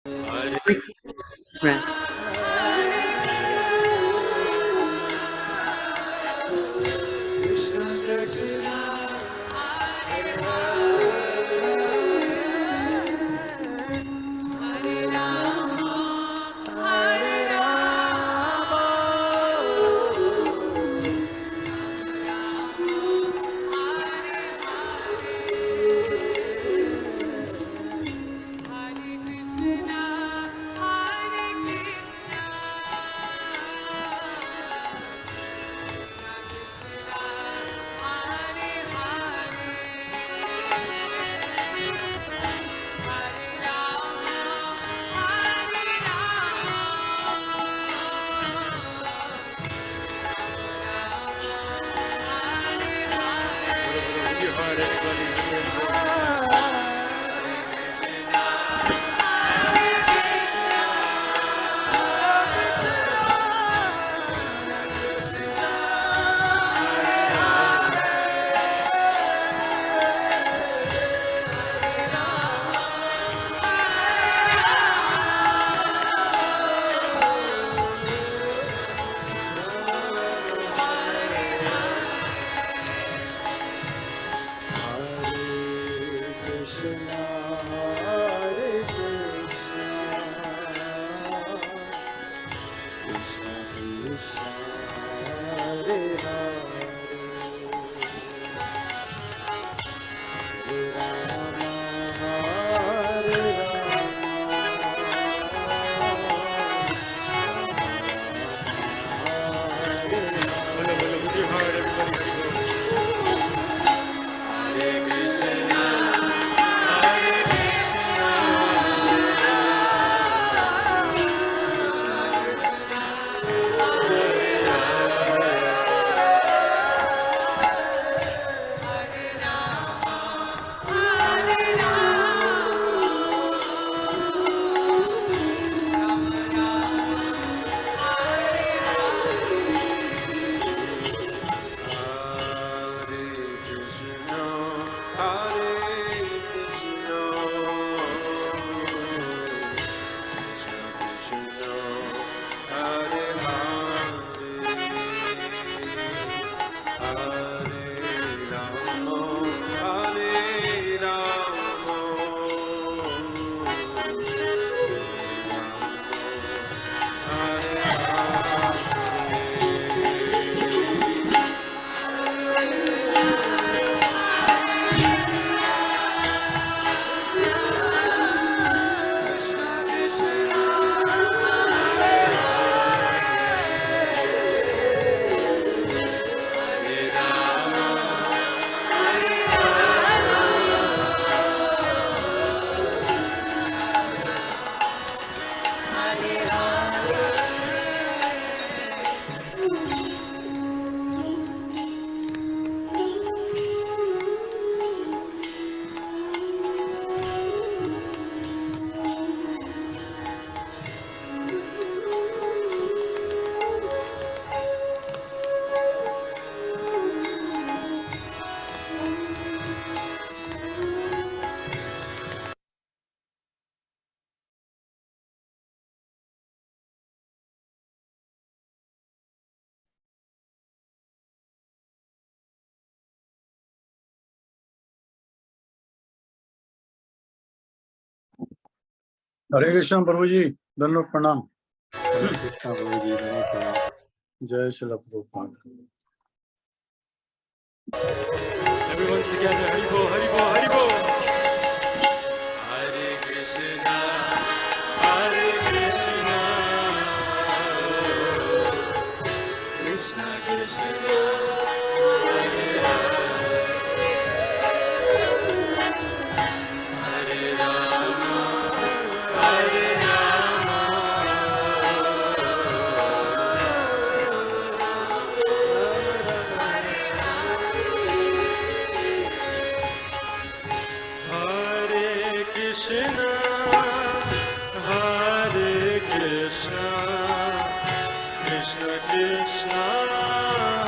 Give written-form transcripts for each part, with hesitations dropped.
Right. हरे कृष्ण प्रभु जी, दंडवत प्रणाम। जय Shri Prabhupada. Everyone together, Hari Bol, Hari Bol, Hari Bol. Hare Krishna, Hare Krishna, Krishna Krishna, Hare Hare, Hare Rama, Hare Rama, Hare Krishna, Hare Krishna, Krishna Krishna,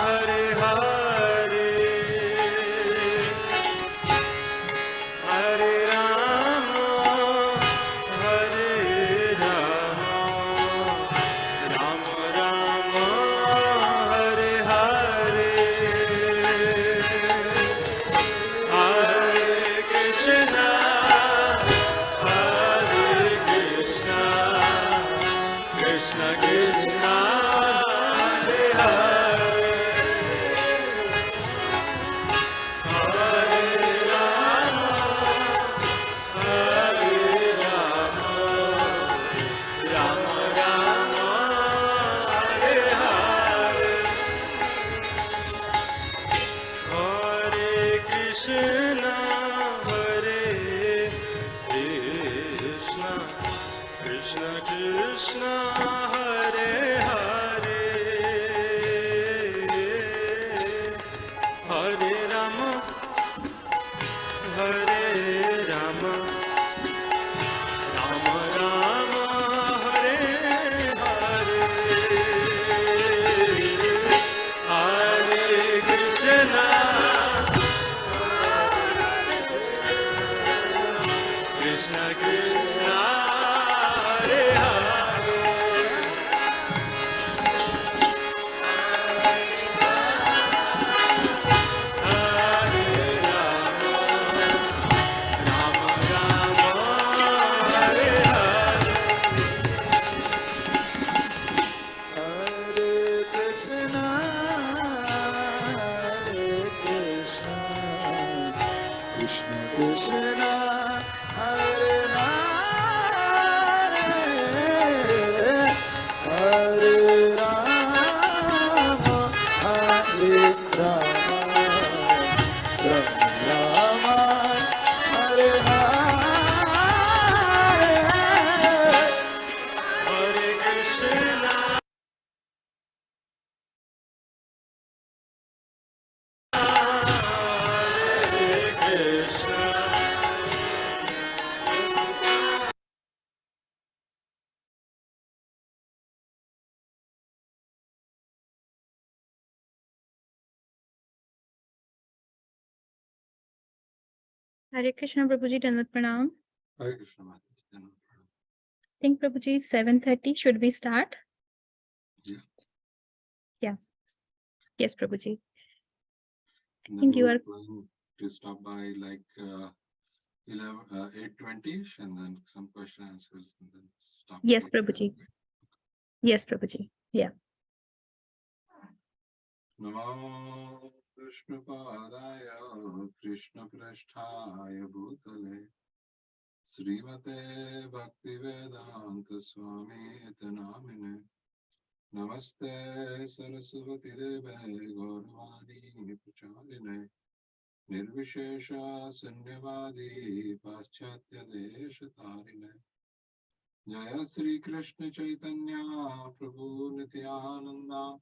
Hare Hare, Hare Rama, Hare Krishna, Hare Hare, Hare Rama, Hare Rama, Rama Rama, Hare Hare, Hare Krishna, Hare Krishna, Krishna Krishna, Hare Hare, Hare Rama, Hare Rama, Rama Rama, Hare Hare, Hare Krishna, Krishna Krishna, Hare Hare, Hare Rama, Rama Rama, Hare Hare, Hare Krishna, Krishna Krishna, Hare Hare, Hare Rama, Hare Rama, Rama Rama, Hare Hare. Hare Krishna, Hare Krishna, Hare Krishna, Prabhuji, Dandavat Pranam. Hare Krishna, Mataji. I think Prabhuji, 7:30. Should we start? Yeah. Yeah. Yes, Prabhuji. And think then you we're are- planning to stop by like 8:20ish, and then some question answers, and then stop. Yes, again. Prabhuji. Yes, Prabhuji. Yeah. Namo Krishna Padaya Krishna Prasthaya Bhutale Srimate Bhakti Vedanta Swami Namine Namaste Saraswati Deve Gauravani Pracharine Nirvishesha Sunyavadi Paschatya Deshatarine Jaya Sri Krishna Chaitanya Prabhu Nityananda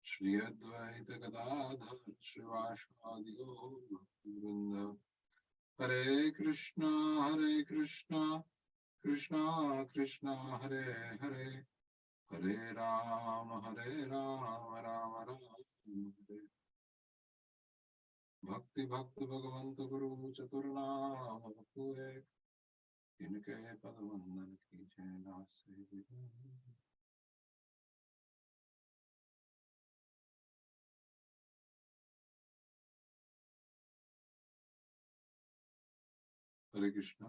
Shri Advaita Gadadhar Shivashadi Bhaktivinoda Hare Krishna Krishna Krishna Hare Hare Hare Rama Rama Rama Hare Bhakti Bhakti Bhagavanto Guru Chaturna Bhakure Inke Padavandan Ki Jai Nase Hare Krishna.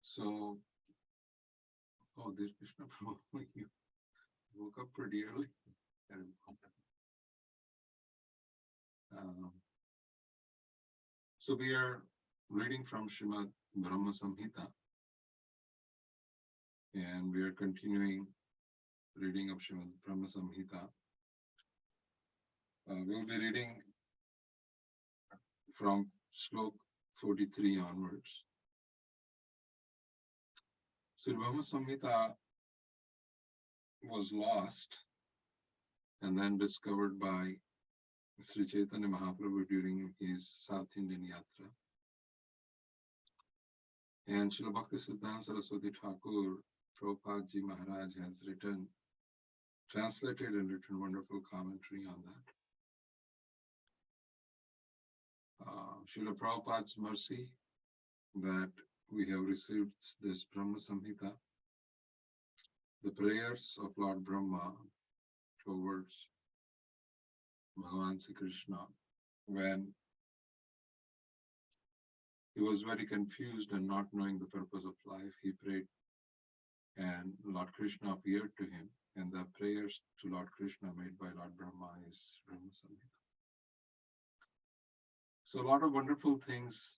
So, oh, dear Krishna, Prabhu, you woke up pretty early. So we are reading from Śrī brahma-saṁhitā, and we are continuing reading of Śrī brahma-saṁhitā. We'll be reading from slok 43 onwards. Śrī brahma-saṁhitā was lost and then discovered by Sri Chaitanya Mahaprabhu during his South Indian Yatra. And Srila Bhakti Siddhanta Saraswati Thakur, Prabhupada Ji Maharaj, has translated and written wonderful commentary on that. Srila Prabhupada's mercy that we have received this Brahma Samhita, the prayers of Lord Brahma towards Bhagavan Sri Krishna, when he was very confused and not knowing the purpose of life, he prayed and Lord Krishna appeared to him, and the prayers to Lord Krishna made by Lord Brahma is brahma-saṁhitā. So a lot of wonderful things,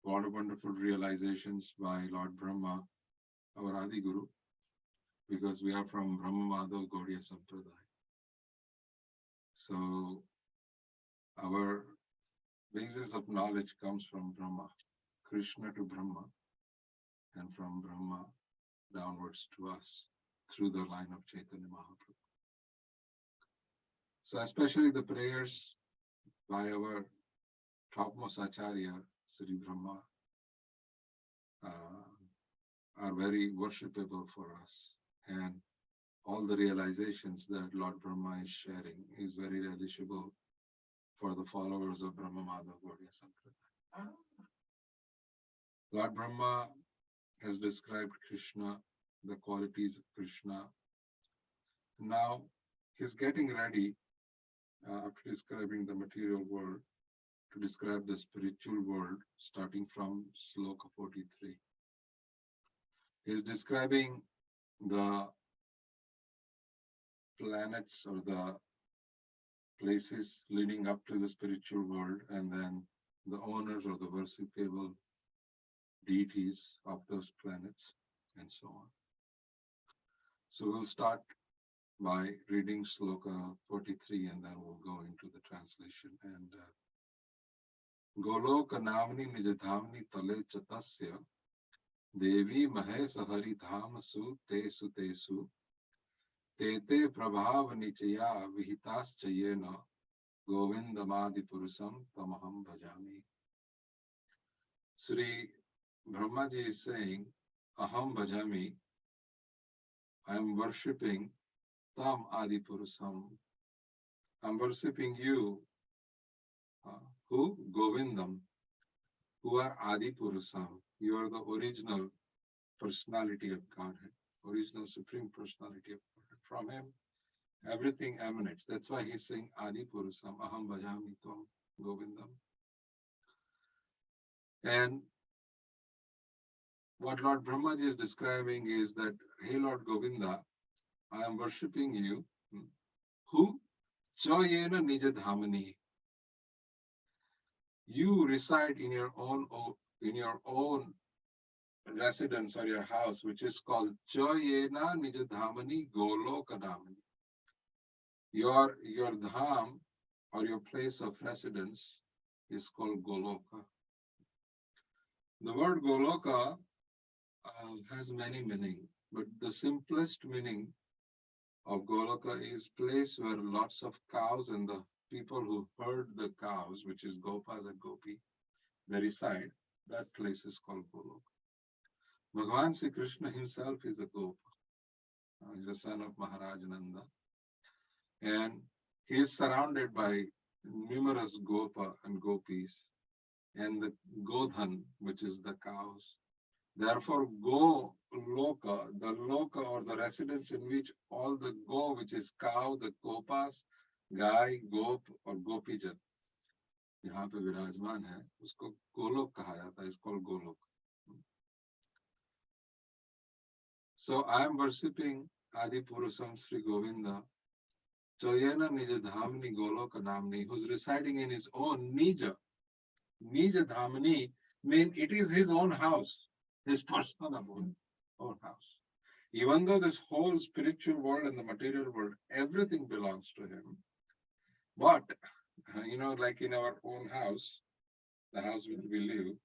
a lot of wonderful realizations by Lord Brahma, our Adi Guru, because we are from Brahma-Madhav Gaudiya Sampradaya. So our basis of knowledge comes from Brahma, Krishna to Brahma, and from Brahma downwards to us through the line of Chaitanya Mahaprabhu. So especially the prayers by our topmost Acharya, Śrī Brahma, are very worshipable for us. And all the realizations that Lord Brahma is sharing is very relishable for the followers of Brahma-Madhav Gaudiya Sampradaya. Lord Brahma has described Krishna, the qualities of Krishna. Now he's getting ready, after describing the material world, to describe the spiritual world, starting from Sloka 43. He's describing the planets or the places leading up to the spiritual world, and then the owners or the worshipable deities of those planets, and so on. So we'll start by reading Sloka 43, and then we'll go into the translation. And Goloka namni nijadhamni tale chatasya devi mahesa hari dham su tesu tesu tete prabhav nichaya vihitas chayena govindamadi purusam tamaham bhajami. Sri Brahmaji is saying, Aham bhajami, I am worshipping Tam Adi Purusam. I'm worshipping you, who? Govindam, who are Adi Purusam. You are the original personality of Godhead, original supreme personality of Godhead. From him, everything emanates. That's why he's saying Adi Purusam, Aham bhajami Tam Govindam. And what Lord Brahmaji is describing is that, hey Lord Govinda, I am worshipping you, who? Chayena nijadhamani. You reside in your own residence or your house, which is called Chayena nijadhamani golokadhamani. Your dham or your place of residence is called Goloka. The word Goloka has many meanings, but the simplest meaning of Goloka is place where lots of cows and the people who herd the cows, which is Gopas and Gopi, they reside. That place is called Goloka. Bhagavan Sri Krishna himself is a Gopa. He's the son of Maharaj Nanda. And he is surrounded by numerous Gopa and Gopis and the Godhan, which is the cows. Therefore, Go Loka, the Loka or the residence in which all the Go, which is cow, the Gopas, Gai, Gop or Gopijan, यहाँ पे विराजमान है, उसको गोलोक कहा जाता है, it's called Golok. So I am worshipping Adi Purusam Sri Govinda, Chayena Nija Dhamni Goloka Namni, who's residing in his own Nija. Nija Dhamni means it is his own house, his personal own house. Even though this whole spiritual world and the material world, everything belongs to him. But, like in our own house, the house where we live,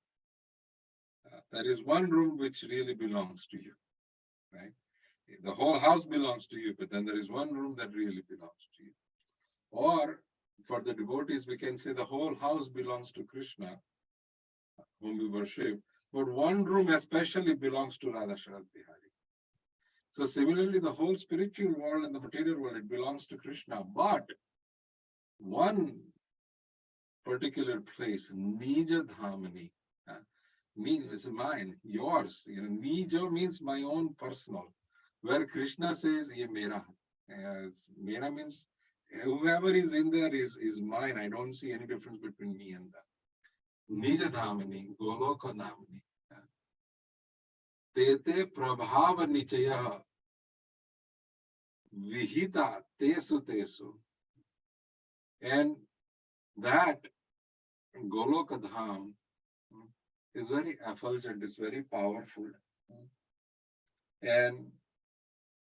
there is one room which really belongs to you, right? The whole house belongs to you, but then there is one room that really belongs to you. Or for the devotees, we can say the whole house belongs to Krishna, whom we worship, but one room especially belongs to Radha Sharad Bihari. So similarly, the whole spiritual world and the material world, it belongs to Krishna, but one particular place, Nija Dhamani, means mine, yours. Nija means my own personal, where Krishna says, Ye mera. Mera means whoever is in there is mine. I don't see any difference between me and that. Nija Dhamani, Goloka Namani. tete prabhava nichaya vihita tesu tesu. And that Goloka Dham is very effulgent, is very powerful. And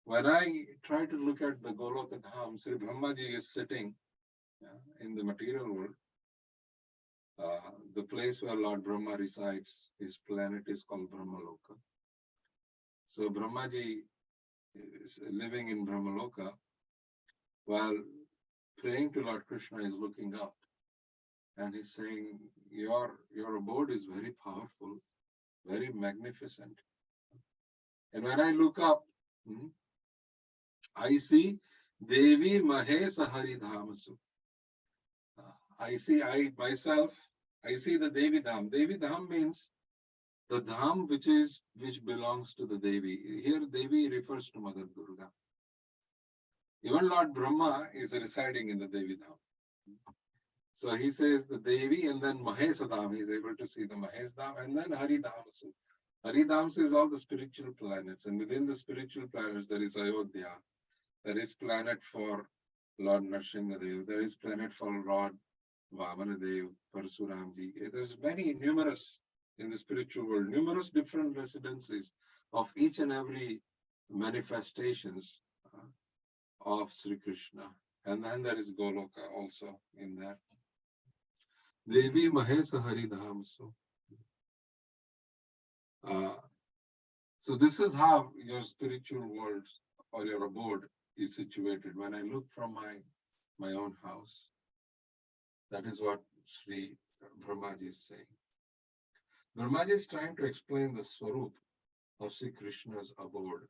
when I try to look at the Goloka Dham, Śrī Brahma-ji is sitting in the material world. The place where Lord Brahma resides, his planet is called Brahmaloka. So Brahma-ji is living in Brahmaloka while praying to Lord Krishna is looking up. And he's saying, your abode is very powerful, very magnificent. And when I look up, I see Devi Mahesa Haridhamasu. I see the Devi Dham. Devi Dham means the Dham which belongs to the Devi. Here Devi refers to Mother Durga. Even Lord Brahma is residing in the Devi Dham. So he says the Devi and then Mahesa Dham. He is able to see the Mahes Dham and then Haridhamasu. Haridhamasu is all the spiritual planets, and within the spiritual planets there is Ayodhya. There is planet for Lord Nrsimhadev. There is planet for Lord Vamanadev, Parsuramji. There's many, numerous in the spiritual world, numerous different residencies of each and every manifestations of Sri Krishna. And then there is Goloka also in that. Devi Mahesa Haridhamsu. So this is how your spiritual world or your abode is situated. When I look from my own house, that is what Sri Brahmaji is saying. Brahmaji is trying to explain the Swarup of Sri Krishna's abode.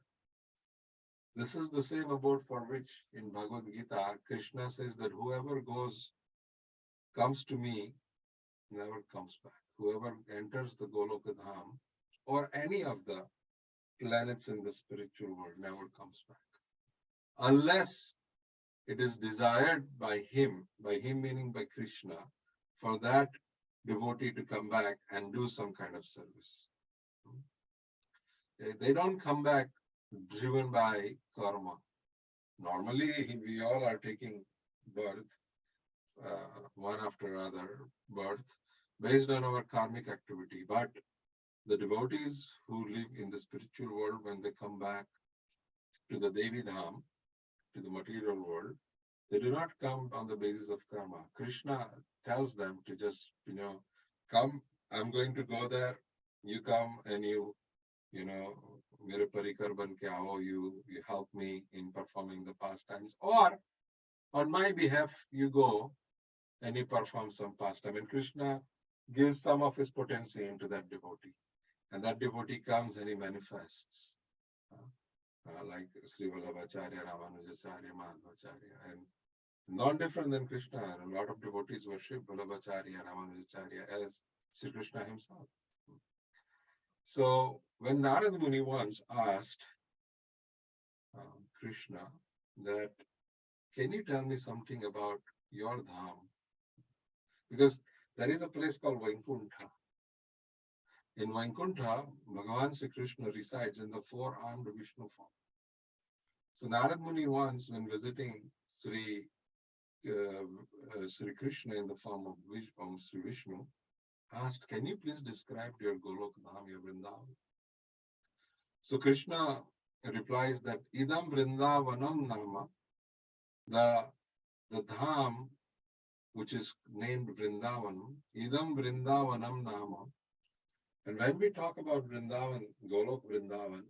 This is the same abode for which in Bhagavad Gita, Krishna says that whoever comes to me, never comes back. Whoever enters the Goloka Dham or any of the planets in the spiritual world never comes back. Unless it is desired by him meaning by Krishna, for that devotee to come back and do some kind of service. They don't come back driven by karma. Normally, we all are taking birth, one after another birth, based on our karmic activity. But the devotees who live in the spiritual world, when they come back to the Devi Dham, to the material world, they do not come on the basis of karma. Krishna tells them to just, come, I'm going to go there, you come and you mere parikar ban ke aao, you help me in performing the pastimes, or on my behalf, you go and you perform some pastime. And Krishna gives some of his potency into that devotee. And that devotee comes and he manifests. Like Sri Vallabhacharya, Ramanujacharya, Madhvacharya, and non-different than Krishna. A lot of devotees worship Vallabhacharya, Ramanujacharya as Sri Krishna himself. So when Narad Muni once asked Krishna that, can you tell me something about your dham? Because there is a place called Vaikuntha. In Vaikuntha, Bhagavan Sri Krishna resides in the four-armed Vishnu form. So Narad Muni once, when visiting Sri Krishna in the form of Sri Vishnu, asked, can you please describe your Golok Dham, your Vrindavan? So Krishna replies that Idam Vrindavanam Nama, the Dham which is named Vrindavan, Idam Vrindavanam Nama. And when we talk about Vrindavan, Golok Vrindavan,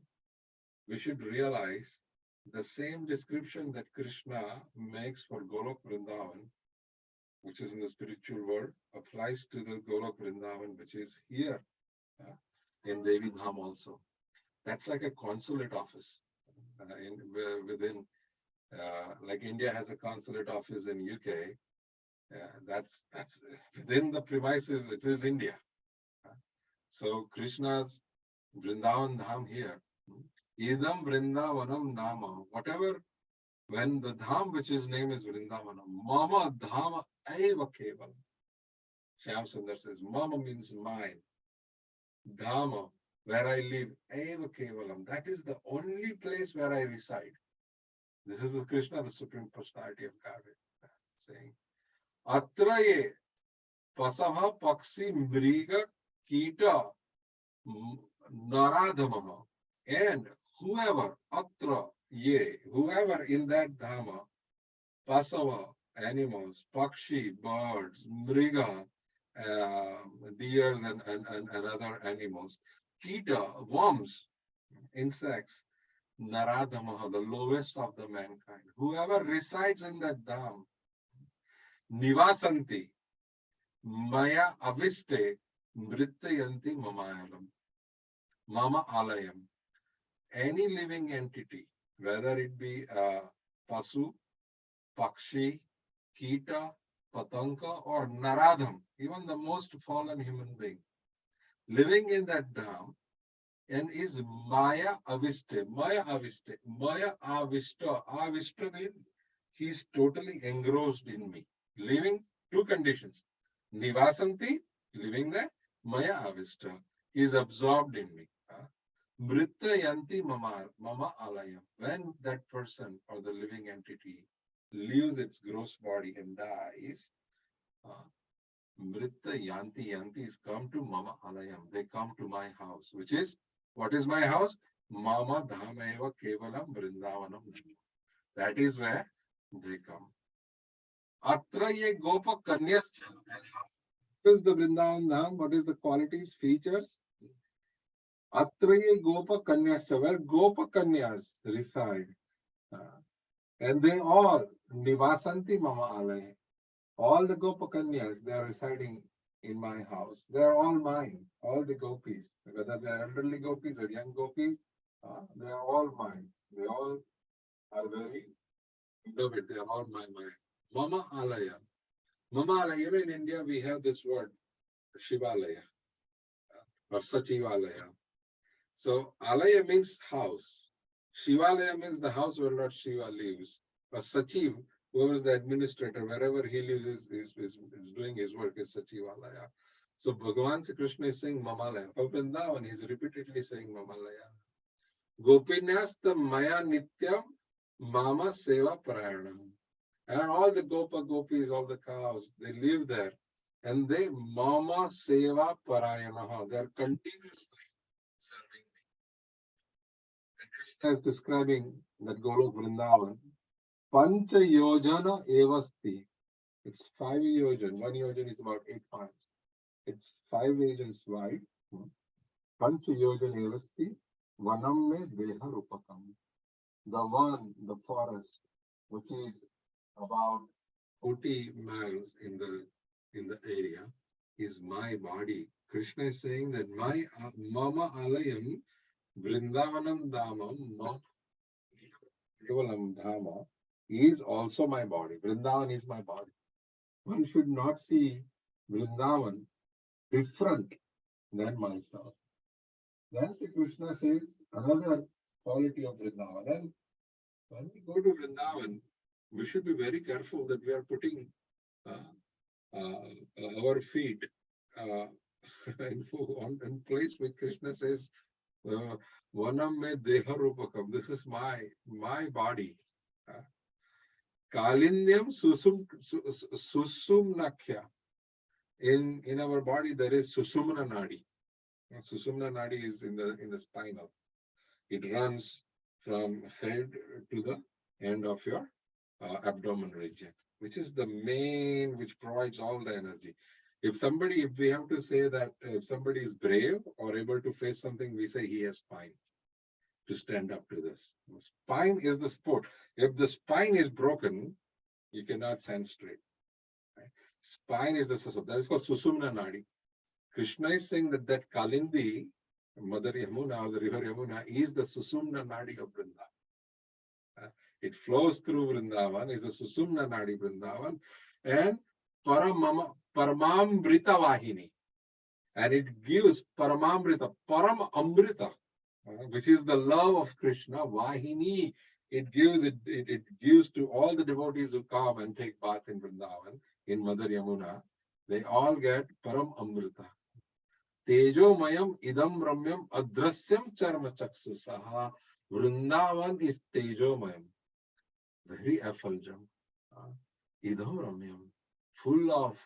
we should realize the same description that Krishna makes for Golok Vrindavan, which is in the spiritual world, applies to the Golok Vrindavan, which is here in Devi Dham also. That's like a consulate office within, like India has a consulate office in UK. That's within the premises. It is India. So Krishna's Vrindavan Dham here, Idam Vrindavanam Nama, whatever, when the Dham which his name is Vrindavanam, Mama Dhama Eva Keval. Shyam Sundar says, Mama means mine. Dhama, where I live. Eva Kevalam. That is the only place where I reside. This is the Krishna, the Supreme Personality of Godhead, saying, Atraye pasava paksi mriga kita naradhamaha. And whoever, atra ye, whoever in that dhama, pasava, animals, pakshi, birds, mriga, deers and other animals, kita, worms, insects, naradhamaha, the lowest of the mankind, whoever resides in that dham, nivasanti, maya aviste, mrityayanti mamayalam, mama alayam. Any living entity, whether it be pasu, pakshi, kita, patanka, or naradham, even the most fallen human being, living in that dham, and is maya aviste, maya aviste, maya avista. Avista means he is totally engrossed in me. Living two conditions. Nivasanti, living there, maya avista, he is absorbed in me. Mrityayanti mama alayam. When that person or the living entity leaves its gross body and dies, Mrityayanti, yanti is come to mama alayam. They come to my house, which is, what is my house? Mama dhameva kevalam vrindavanam. That is where they come. Atra ye gopa kanyascha. What is the Vrindavan dham? What is the qualities, features? Atraye Gopa Kanyascha, where Gopa Kanyas reside. And they all, Nivasanti Mama Alaya, all the Gopa Kanyas, they are residing in my house. They are all mine, all the gopis, whether they are elderly gopis or young gopis, they are all mine. They all are very beloved, they are all mine. Mama Alaya. Mama Alaya, in India we have this word, Shivalaya or Sachivalaya. So Alaya means house. Shivalaya means the house where Lord Shiva lives. But Sachiv, whoever is the administrator, wherever he lives is doing his work, is Sachivalaya. So Bhagavan Sri Krishna is saying Mamalaya. For Vrindavan, he is repeatedly saying Mamalaya. Gopinyasta Maya Nityam Mama Seva Prayanam. And all the Gopa Gopis, all the cows, they live there. And they Mama Seva Parayanaha. They are continuously serving me. And Krishna is describing that Golok Vrindavan. Pancha Yojana Evasti. It's 5 yojan. 1 yojan is about 8 miles. It's 5 yojans wide. Pancha Yojana Evasti. Vanam me Deha Rupakam. The forest, which is about 40 miles in the area, is my body. Krishna is saying that my Mama Alayam Vrindavanam Dhamam, not Kevalam Dhama, is also my body. Vrindavan is my body. One should not see Vrindavan different than myself. Then Sri Krishna says another quality of Vrindavan. And when we go to Vrindavan, we should be very careful that we are putting our feet in place where Krishna says, Vanam me deha rupakam. This is my body. Kalindyam susumnakhya. In our body there is susumna nadi. Susumna nadi is in the spinal. It runs from head to the end of your abdomen region, which is the main, which provides all the energy. If we have to say that if somebody is brave or able to face something, we say he has spine to stand up to this. The spine is the support. If the spine is broken, you cannot stand straight. Right? Spine is the support. That is called Susumna Nadi. Krishna is saying that Kalindi, Mother Yamuna, or the river Yamuna, is the Susumna Nadi of Vrindavan. It flows through Vrindavan, is the Susumna Nadi Vrindavan, and Paramamrita Vahini. And it gives Paramamrita, Param Amrita, which is the love of Krishna, Vahini. It gives to all the devotees who come and take bath in Vrindavan, in Mother Yamuna. They all get Param Amrita. Tejomayam idam ramyam adrasyam charma chaksusaha. Vrindavan is Tejomayam, very effulgent. Idam ramyam, full of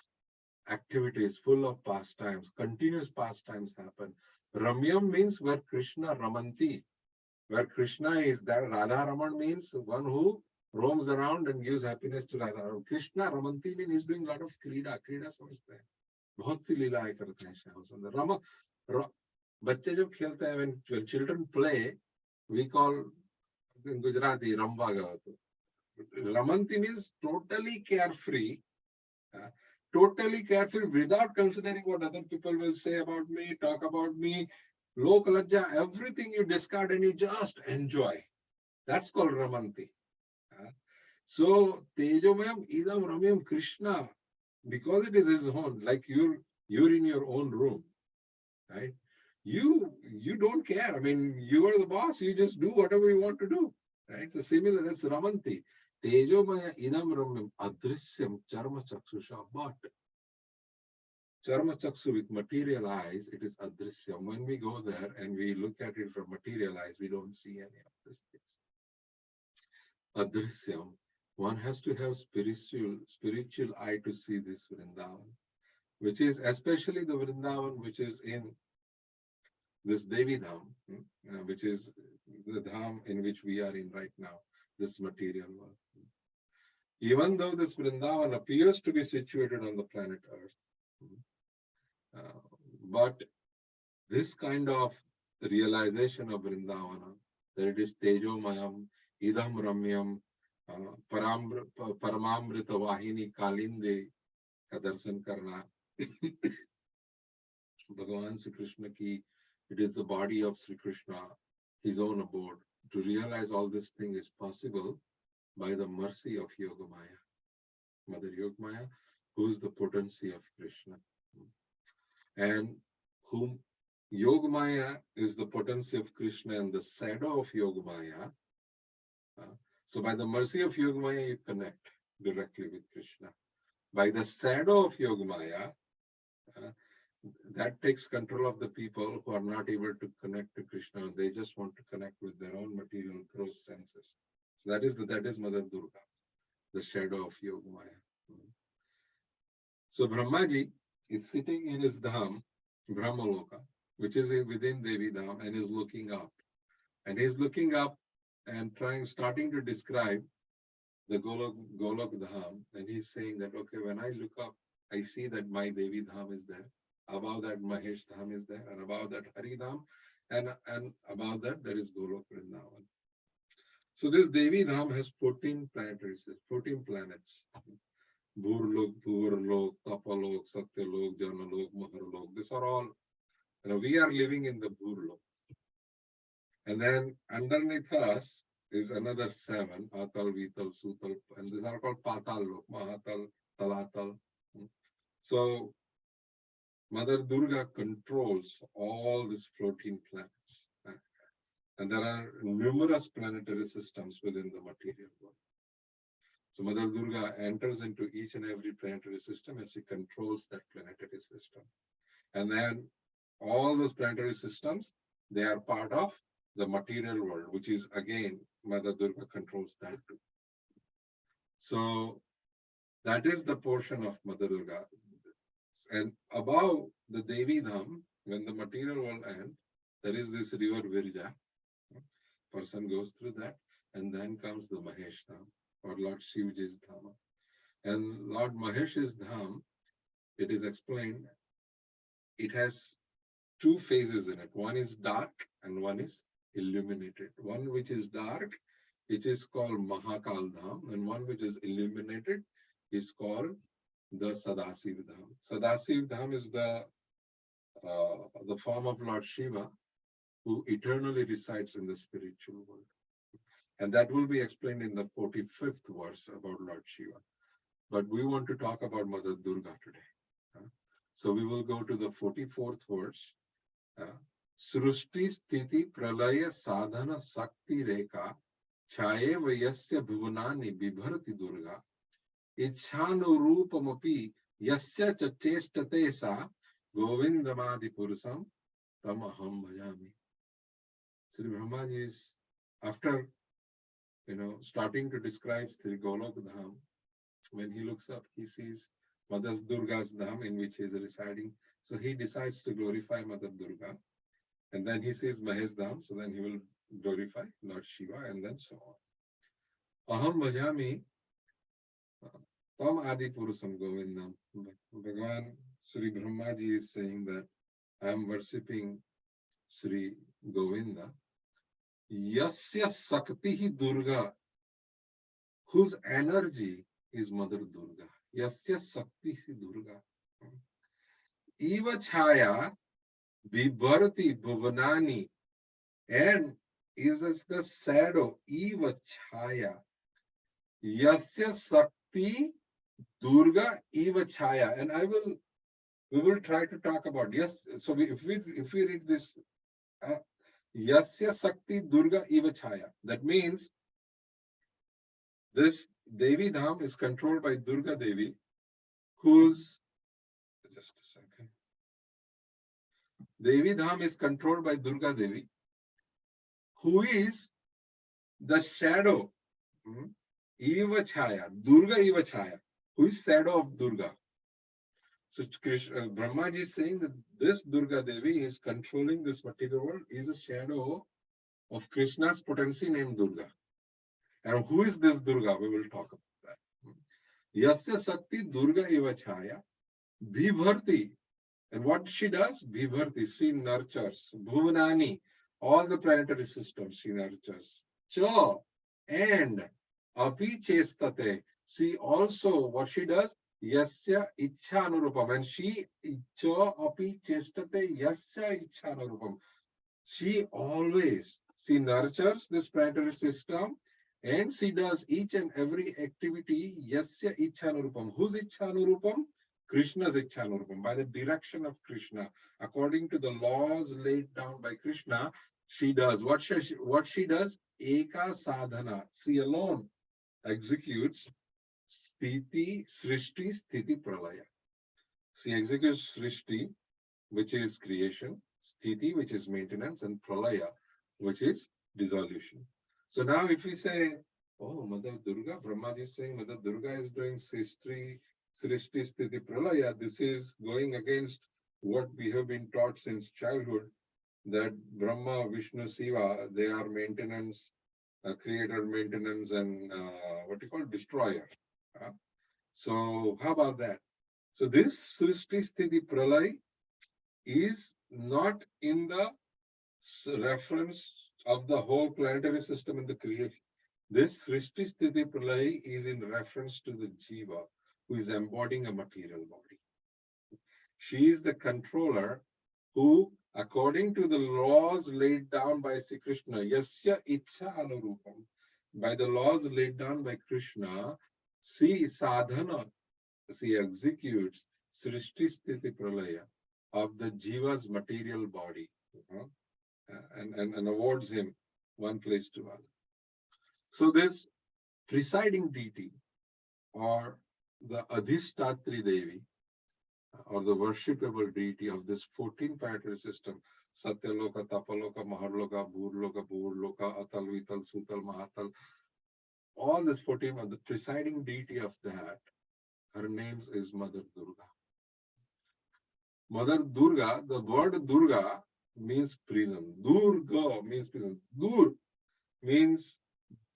activities, full of pastimes, continuous pastimes happen. Ramyam means where Krishna Ramanti, where Krishna is there. Radha Raman means one who roams around and gives happiness to Radha Raman. Krishna Ramanti means he's doing a lot of krida. Krida समझते हैं, बहुत सी लीलाएं करते हैं श्याम सुंदर. बच्चे जब खेलते हैं, when children play, we call in Gujarati Ramba Gavato. Ramanti means totally carefree. Totally carefree without considering what other people will say about me, talk about me, lok lajja, everything you discard and you just enjoy. That's called Ramanti. So Tejomayam idam ramyam Krishna, because it is his own, like you're in your own room, right? You don't care. I mean, you are the boss, you just do whatever you want to do. Right? So similar, that's Ramanti. Tejomaya idam ramyam adrisyam charma chaksusha. But charma chaksu with material eyes, it is adrisyam. When we go there and we look at it from material eyes, we don't see any of these things. Adrisyam. One has to have spiritual eye to see this Vrindavan, which is especially the Vrindavan which is in this Devi Dham, which is the Dham in which we are in right now, this material world. Even though this Vrindavan appears to be situated on the planet Earth, but this kind of realization of Vrindavana, that it is Tejomayam, Idam Ramyam, Paramamrita Vahini Kalinde ka darshan karna. Bhagavan Sri Krishna ki, it is the body of Sri Krishna, his own abode. To realize all this thing is possible by the mercy of Yogamaya, Mother Yogamaya, who is the potency of Krishna. And whom Yogamaya is the potency of Krishna and the shadow of Yogamaya. So by the mercy of Yogamaya, you connect directly with Krishna. By the shadow of Yogamaya, that takes control of the people who are not able to connect to Krishna. They just want to connect with their own material gross senses. So that is Mother Durga, the shadow of Yogamaya. So Brahmaji is sitting in his dham, Brahmaloka, which is within Devi Dham, and is looking up. And he's looking up and starting to describe the Golok Dham. And he's saying that, okay, when I look up, I see that my Devi Dham is there. Above that, Mahesh Dham is there. And above that, Hari Dham. And above that, there is Golok Vrindavan. So this Devi Dham has 14 planets. Bhurlok, Bhurlok, Tapalok, Satyalok, Janalok, Maharlok. These are all, we are living in the Bhurlok. And then underneath us is another 7, Atal, Vital, Sutal, and these are called Patal Lok, Mahatal, Talatal. So Mother Durga controls all these floating planets. And there are numerous planetary systems within the material world. So Mother Durga enters into each and every planetary system and she controls that planetary system. And then all those planetary systems, they are part of the material world, which is again, Mother Durga controls that too. So that is the portion of Mother Durga. And above the Devi Dham, when the material world ends, there is this river Virja. Person goes through that, and then comes the Mahesh Dham, or Lord Shivji's Dham. And Lord Mahesh's Dham, it is explained, it has 2 phases in it. One is dark and one is illuminated. One which is dark, which is called Mahakal Dham, and one which is illuminated is called the Sadasiv Dham. Sadasiv Dham is the form of Lord Shiva, who eternally resides in the spiritual world. And that will be explained in the 45th verse about Lord Shiva. But we want to talk about Mother Durga today. So we will go to the 44th verse. Srushti Sthiti Pralaya Sadhana Sakti Reka Chaye Vayasya Bhuvanani Bibharati Durga Ichhanu Rupamapi Yasya Chachestate Sa Govindamadi Purusam Tam Aham Bhajami. Sri Brahmaji is, after starting to describe Sri Golok Dham, when he looks up, he sees Mother Durga's Dham in which he is residing. So he decides to glorify Mother Durga. And then he sees Mahesh Dham, so then he will glorify Lord Shiva, and then so on. Aham Bhajami Tam Adi Purusam Govindam. Bhagavan Sri Brahmaji is saying that I am worshipping Sri Govinda. Yasya Sakti Durga, whose energy is Mother Durga. Yasya Sakti Durga. Eva Chaya Vibharati Bhuvanani, and is as the shadow, Eva Chaya. Yasya Sakti Durga Eva Chaya. And we will try to talk about, yes, so if we read this, Yasya Sakti Durga Eva Chaya, that means this Devi Dham is controlled by Durga Devi, whose, just a second. Devi Dham is controlled by Durga Devi, who is the shadow, Eva Chaya, Durga Eva Chaya, who is shadow of Durga. So Brahmaji is saying that this Durga Devi is controlling this material world, is a shadow of Krishna's potency named Durga. And who is this Durga? We will talk about that. Yasya Sakti Durga Eva Chaya, Vibharti. And what she does? Vibharti, she nurtures. Bhuvanani, all the planetary systems she nurtures. Cha, and Api Chestate, she also, what she does? Yasya Ichha Anurupam. And she, Cha Api Chestate, Yasya Ichha Anurupam. She nurtures this planetary system, and she does each and every activity, Yasya Ichhanurupam. Whose Ichhanurupam? Krishna's Ichhanurupam. By the direction of Krishna, according to the laws laid down by Krishna, she does. What she does? Eka Sadhana. She alone executes Sthiti, Srishti, Sthiti, Pralaya. She executes Srishti, which is creation, Sthiti, which is maintenance, and Pralaya, which is dissolution. So now if we say, oh, Mother Durga, Brahmaji is saying Mother Durga is doing Srishti, Sthiti, Pralaya, this is going against what we have been taught since childhood, that Brahma, Vishnu, Shiva, they are maintenance, creator, maintenance, and destroyer. So how about that? So this Srishti, Sthiti, Pralaya is not in the reference of the whole planetary system in the creation. This Srishti Sthiti Pralaya is in reference to the Jiva, who is embodying a material body. She is the controller who, according to the laws laid down by Sri Krishna, Yasya Ichha Anurupam, by the laws laid down by Krishna, she sadhana, she executes Srishti Sthiti Pralaya of the Jiva's material body, and awards him one place to other. So this presiding deity, or the Adhishtatri Devi, or the worshipable deity of this 14 planetary system, Satyaloka, Tapaloka, Maharloka, Bhurloka, Bhurloka, Atal, Vital, Sutal, Mahatal, all this 14, the presiding deity of that, her name is Mother Durga. Mother Durga, the word Durga means prison. Durga means prison. Dur means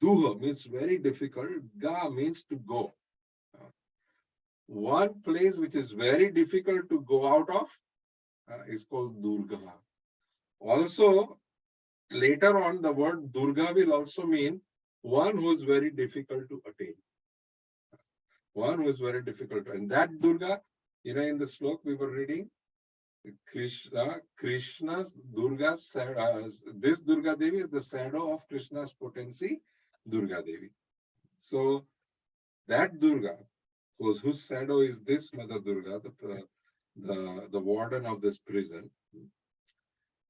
duha, means very difficult. Ga means to go. One place which is very difficult to go out of is called Durga. Also, later on, the word Durga will also mean one who is very difficult to attain. One who is very difficult. And that Durga, in the slok we were reading, Krishna's Durga, this Durga Devi is the shadow of Krishna's potency, Durga Devi. So that Durga, whose shadow is this Mother Durga, the warden of this prison,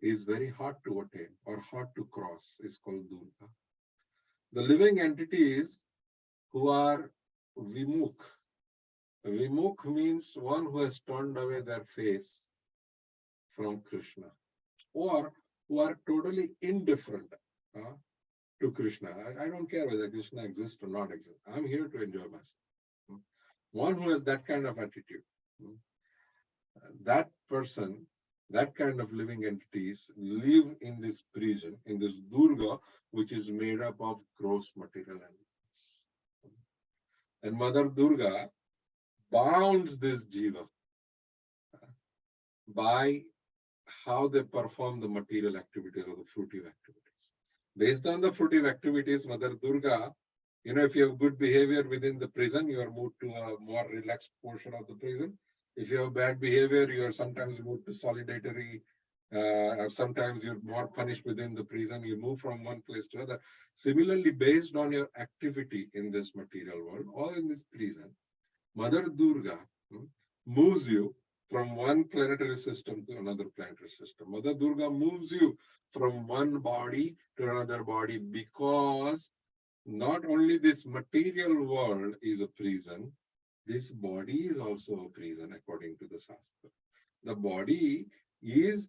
is very hard to attain or hard to cross, is called Durga. The living entities who are Vimukh. Vimukh means one who has turned away their face from Krishna, or who are totally indifferent to Krishna. I don't care whether Krishna exists or not exists. I'm here to enjoy myself. One who has that kind of attitude, that person, that kind of living entities live in this prison, in this Durga, which is made up of gross material elements. And Mother Durga bounds this jiva by how they perform the material activities or the fruitive activities. Based on the fruitive activities, Mother Durga, if you have good behavior within the prison, you are moved to a more relaxed portion of the prison. If you have bad behavior, you are sometimes moved to solitary, or sometimes you're more punished within the prison. You move from one place to another. Similarly, based on your activity in this material world or in this prison, Mother Durga moves you from one planetary system to another planetary system. Mother Durga moves you from one body to another body, because not only this material world is a prison, this body is also a prison according to the Shastra. The body is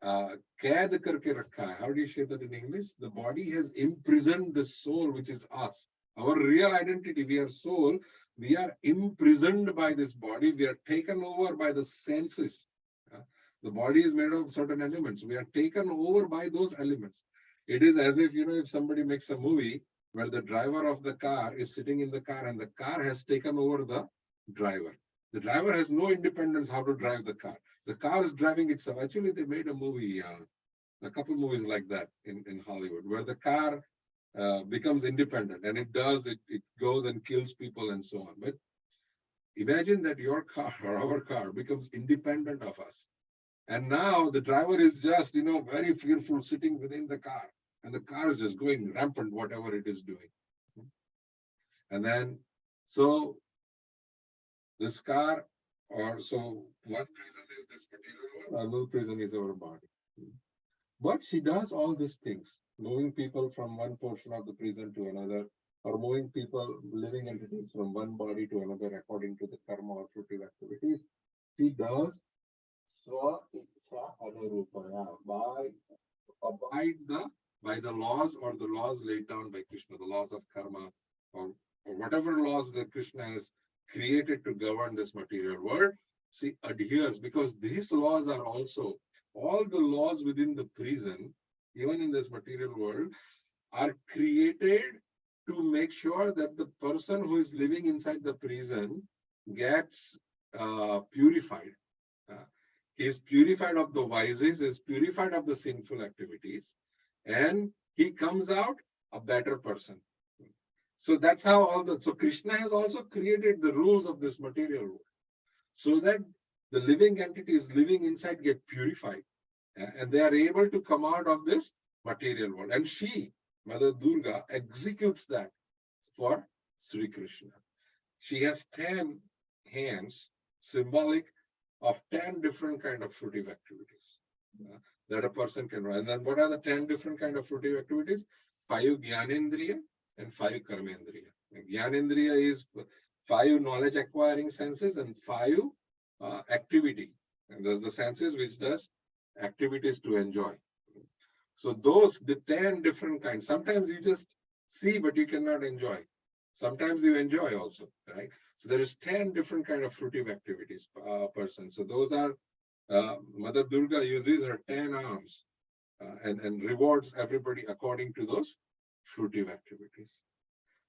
kaid karke rakha hai. How do you say that in English? The body has imprisoned the soul, which is us. Our real identity, we are soul. We are imprisoned by this body. We are taken over by the senses. The body is made of certain elements. We are taken over by those elements. It is as if, if somebody makes a movie where the driver of the car is sitting in the car and the car has taken over the driver. The driver has no independence how to drive the car. The car is driving itself. Actually, they made a movie, a couple movies like that in Hollywood, where the car becomes independent, and it goes and kills people and so on. But imagine that your car or our car becomes independent of us. And now the driver is just, very fearful sitting within the car. And the car is just going rampant, whatever it is doing. And then, so this car, or so one prison is this material world, another prison is our body. But she does all these things, moving people from one portion of the prison to another, or moving people, living entities from one body to another according to the karma or fruitive activities. She does swa ichha anurupaya, by the laws or the laws laid down by Krishna, the laws of karma, or whatever laws that Krishna has created to govern this material world. She adheres, because these laws are also, all the laws within the prison, even in this material world, are created to make sure that the person who is living inside the prison gets purified. He is purified of the vices, is purified of the sinful activities, and he comes out a better person. So that's how so Krishna has also created the rules of this material world, so that the living entities living inside get purified, and they are able to come out of this material world. And she, Mother Durga, executes that for Sri Krishna. She has 10 hands, symbolic of 10 different kind of fruitive activities that a person can run. And then what are the 10 different kind of fruitive activities? 5 Jnanendriya and 5 Karmendriya. Jnanendriya is 5 knowledge acquiring senses and 5 activity. And there's the senses which does activities to enjoy. So those, the 10 different kinds. Sometimes you just see, but you cannot enjoy. Sometimes you enjoy also, right? So there is 10 different kind of fruitive activities per person. So those are, Mother Durga uses her 10 arms and rewards everybody according to those fruitive activities.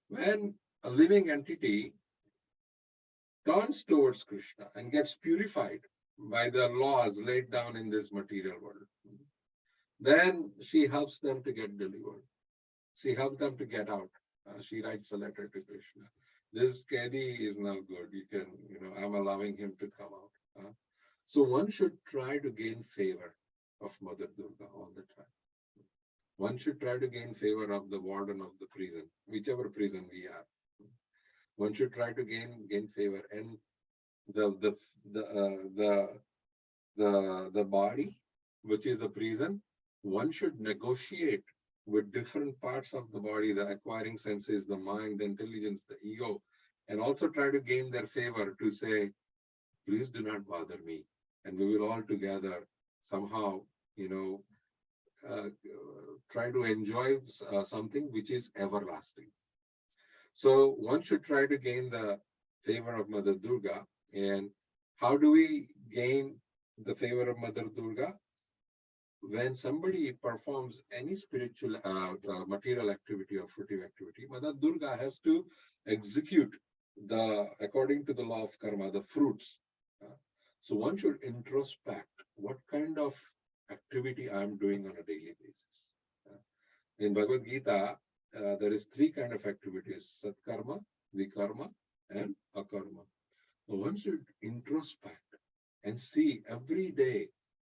When a living entity turns towards Krishna and gets purified by the laws laid down in this material world, then she helps them to get delivered. She helps them to get out. She writes a letter to Krishna. This Kedi is now good. You can, I'm allowing him to come out. So one should try to gain favor of Mother Durga all the time. One should try to gain favor of the warden of the prison, whichever prison we are. One should try to gain favor, and the body, which is a prison, one should negotiate with different parts of the body, the acquiring senses, the mind, the intelligence, the ego, and also try to gain their favor to say, please do not bother me, and we will all together somehow, try to enjoy something which is everlasting. So one should try to gain the favor of Mother Durga. And how do we gain the favor of Mother Durga? When somebody performs any spiritual, material activity or fruitive activity, Mother Durga has to execute according to the law of karma, the fruits. So one should introspect what kind of activity I am doing on a daily basis. In Bhagavad Gita, there is 3 kind of activities: Satkarma, Vikarma, and Akarma. So one should introspect and see every day.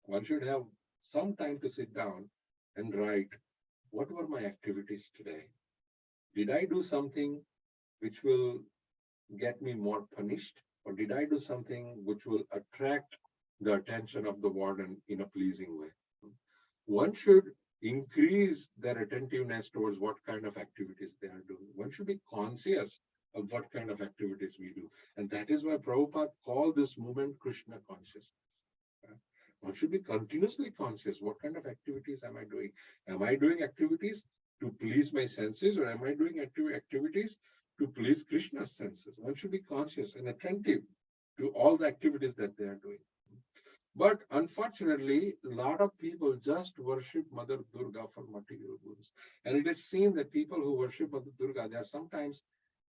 One should have some time to sit down and write, what were my activities today? Did I do something which will get me more punished? Or did I do something which will attract the attention of the warden in a pleasing way? One should increase their attentiveness towards what kind of activities they are doing. One should be conscious of what kind of activities we do. And that is why Prabhupada called this movement Krishna consciousness. One should be continuously conscious. What kind of activities am I doing? Am I doing activities to please my senses, or am I doing activities to please Krishna's senses? One should be conscious and attentive to all the activities that they are doing. But unfortunately, a lot of people just worship Mother Durga for material goods. And it is seen that people who worship Mother Durga, they are sometimes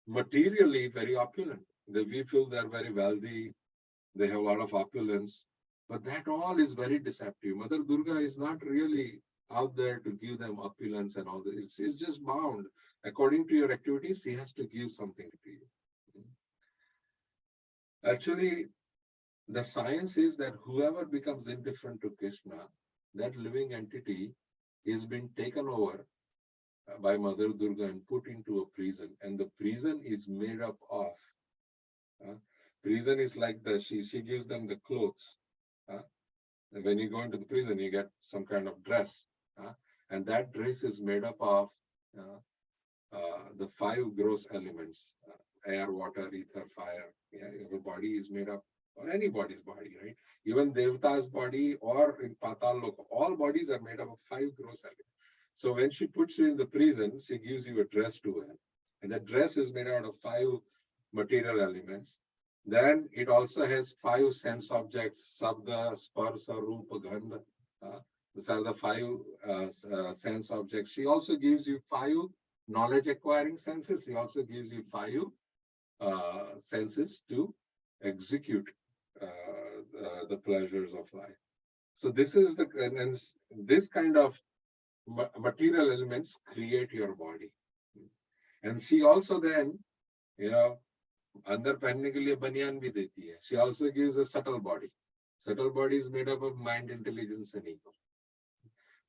materially very opulent. We feel they are very wealthy, they have a lot of opulence. But that all is very deceptive. Mother Durga is not really out there to give them opulence and all this. It's just bound. According to your activities, she has to give something to you. Actually, the science is that whoever becomes indifferent to Krishna, that living entity is being taken over by Mother Durga and put into a prison. And the prison is made up of, prison is like she gives them the clothes. And when you go into the prison, you get some kind of dress. And that dress is made up of the 5 gross elements: air, water, ether, fire. Your body is made up, or anybody's body, right? Even Devta's body or in Patal Loka, all bodies are made up of 5 gross elements. So when she puts you in the prison, she gives you a dress to wear. And that dress is made out of 5 material elements. Then it also has 5 sense objects: Sabda, Sparsa, Rupa, Gandha. These are the 5 sense objects. She also gives you 5 knowledge acquiring senses. She also gives you 5 senses to execute the pleasures of life. So this is and this kind of material elements create your body. And she also then, अंदर पहनने के लिए बनियान भी देती है. She also gives a subtle body. Subtle body is made up of mind, intelligence, and ego.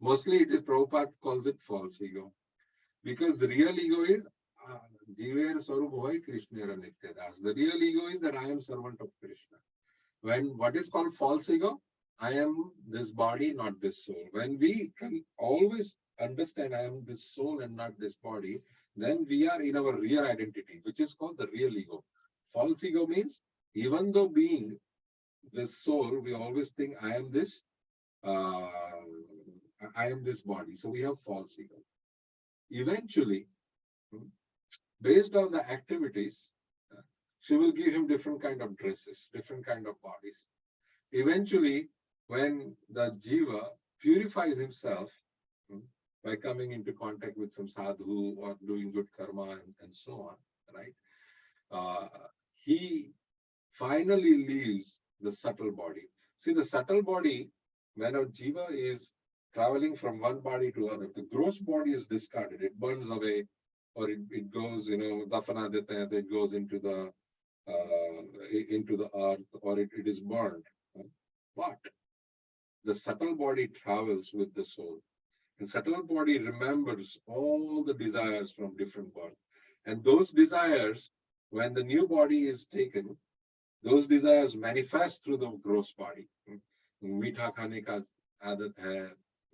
Mostly it is Prabhupada calls it false ego. Because the real ego is Jiver Swarup Hoy Krishna Nityadas. The real ego is that I am servant of Krishna. When what is called false ego, I am this body, not this soul. When we can always understand I am this soul and not this body, then we are in our real identity, which is called the real ego. False ego means, even though being this soul, we always think I am this body. So we have false ego. Eventually, based on the activities, she will give him different kind of dresses, different kind of bodies. Eventually, when the jiva purifies himself by coming into contact with some sadhu or doing good karma and so on, right? He finally leaves the subtle body. See, the subtle body, when a jiva is traveling from one body to another, the gross body is discarded. It burns away, or it goes, dafana dete hain, it goes into the earth, or it is burned. But the subtle body travels with the soul. And subtle body remembers all the desires from different birth. And those desires, when the new body is taken, those desires manifest through the gross body. Meetha khane ka aadat hai,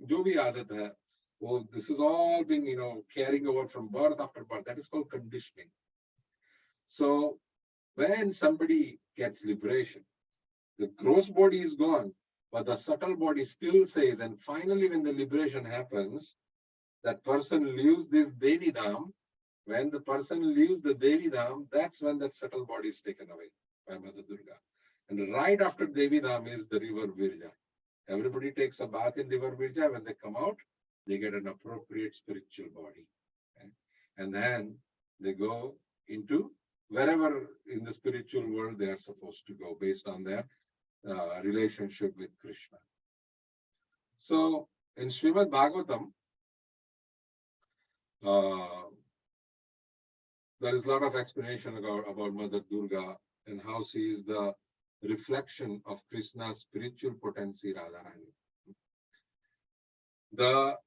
jo bhi aadat hai, well, this is all been, carrying over from birth after birth. That is called conditioning. So when somebody gets liberation, the gross body is gone, but the subtle body still says, and finally when the liberation happens, that person leaves this Devi Dham. When the person leaves the Devi Dham, that's when that subtle body is taken away by Mother Durga. And right after Devi Dham is the river Virja. Everybody takes a bath in river Virja. When they come out, they get an appropriate spiritual body. Okay? And then they go into wherever in the spiritual world they are supposed to go based on their relationship with Krishna. So in Srimad Bhagavatam, there is a lot of explanation about Mother Durga and how she is the reflection of Krishna's spiritual potency, Radharani. The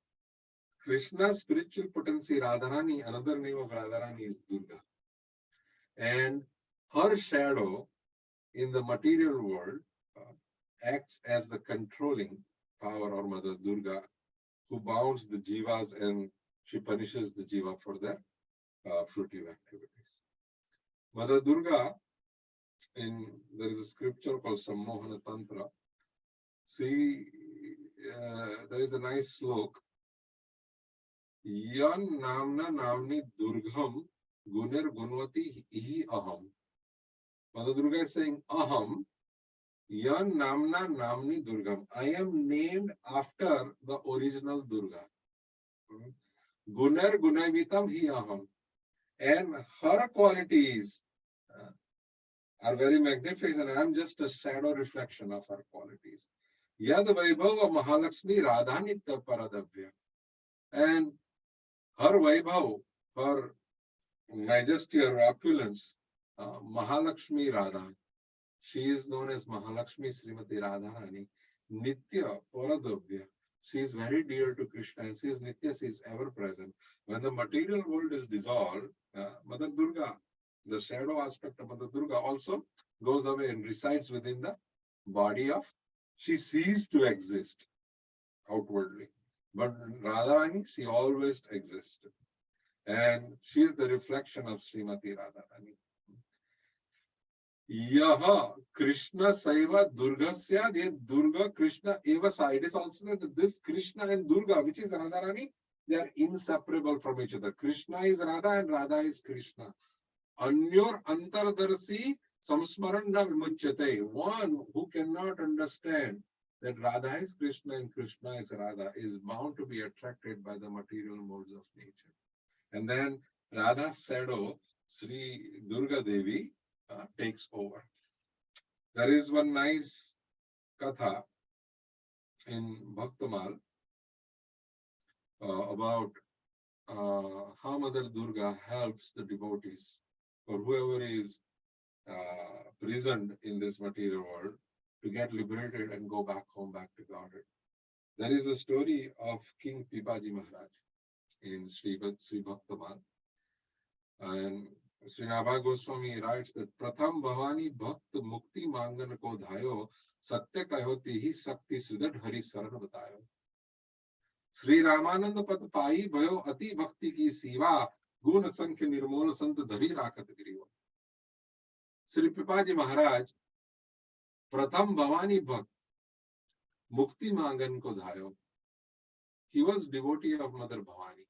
Krishna's spiritual potency, Radharani, another name of Radharani is Durga. And her shadow in the material world acts as the controlling power, or Mother Durga, who bounds the jivas and she punishes the jiva for their fruitive activities. Mother Durga, there is a scripture called Sammohana Tantra. See, there is a nice slok. Yan namna namni durgham guner gunvati ihi aham. Mother Durga is saying, aham, yan namna namni durgham. I am named after the original Durga. Gunar gunaivitam hi aham. And her qualities are very magnificent. I am just a shadow reflection of her qualities. Yad Vaibhava Mahalakshmi Radhanitya Paradavya. And her Vaibhav, her majesty, her opulence, Mahalakshmi Radha. She is known as Mahalakshmi Srimati Radharani, Nitya Paradavya. She is very dear to Krishna and she is Nitya, she is ever present. When the material world is dissolved, Mother Durga, the shadow aspect of Mother Durga also goes away and resides within the body of, she ceases to exist outwardly. But Radharani, she always existed. And she is the reflection of Srimati Radharani. Yaha Krishna Saiva Durgasya, the Durga Krishna Eva Sa. It is also that this Krishna and Durga, which is Radharani, they are inseparable from each other. Krishna is Radha and Radha is Krishna. Anyor Antardarsi Samsmarana Vimuchyate. One who cannot understand that Radha is Krishna and Krishna is Radha is bound to be attracted by the material modes of nature. And then Radha's shadow, Sri Durga Devi, takes over. There is one nice katha in Bhaktamal about how Mother Durga helps the devotees or whoever is prisoned in this material world to get liberated and go back home, back to Godhead. There is a story of King Pipaji Maharaj in Sri Bhaktamal. And Sri Nabha Goswami writes that Pratham Bhavani Bhakt Mukti Mangan Ko Dhayo Satya Kahoti Hi Sakti Sridhat Hari Saran Batayo. Sri Ramananda Pad Pai Bhayo Ati Bhakti Ki Siva Guna Sankhya Nirmol Sant Dhari Rakat Giriva. Sri Pipaji Maharaj Pratham Bhavani Bhakt Mukti Mangan Ko Dhayo. He was devotee of Mother Bhavani.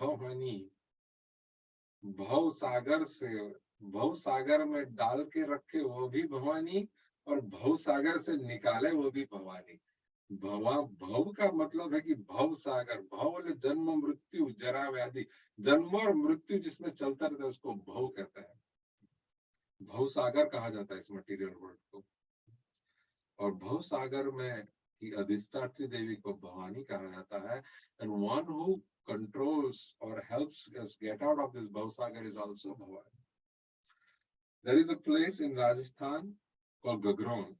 Bhavani भव सागर से भव सागर में डाल के रखे वो भी भवानी और भव सागर से निकाले वो भी भवानी. भव का मतलब है कि भव सागर, भव जन्म मृत्यु जरा व्याधि, जन्म और मृत्यु जिसमें चलता रहता है उसको भव कहते हैं. भव सागर कहा जाता है इस मटेरियल वर्ल्ड को. और भव सागर में की अधिष्ठात्री देवी को भवानी कहा जाता है. And one who controls or helps us get out of this Bhavsagar is also Bhavani. There is a place in Rajasthan called Gagron.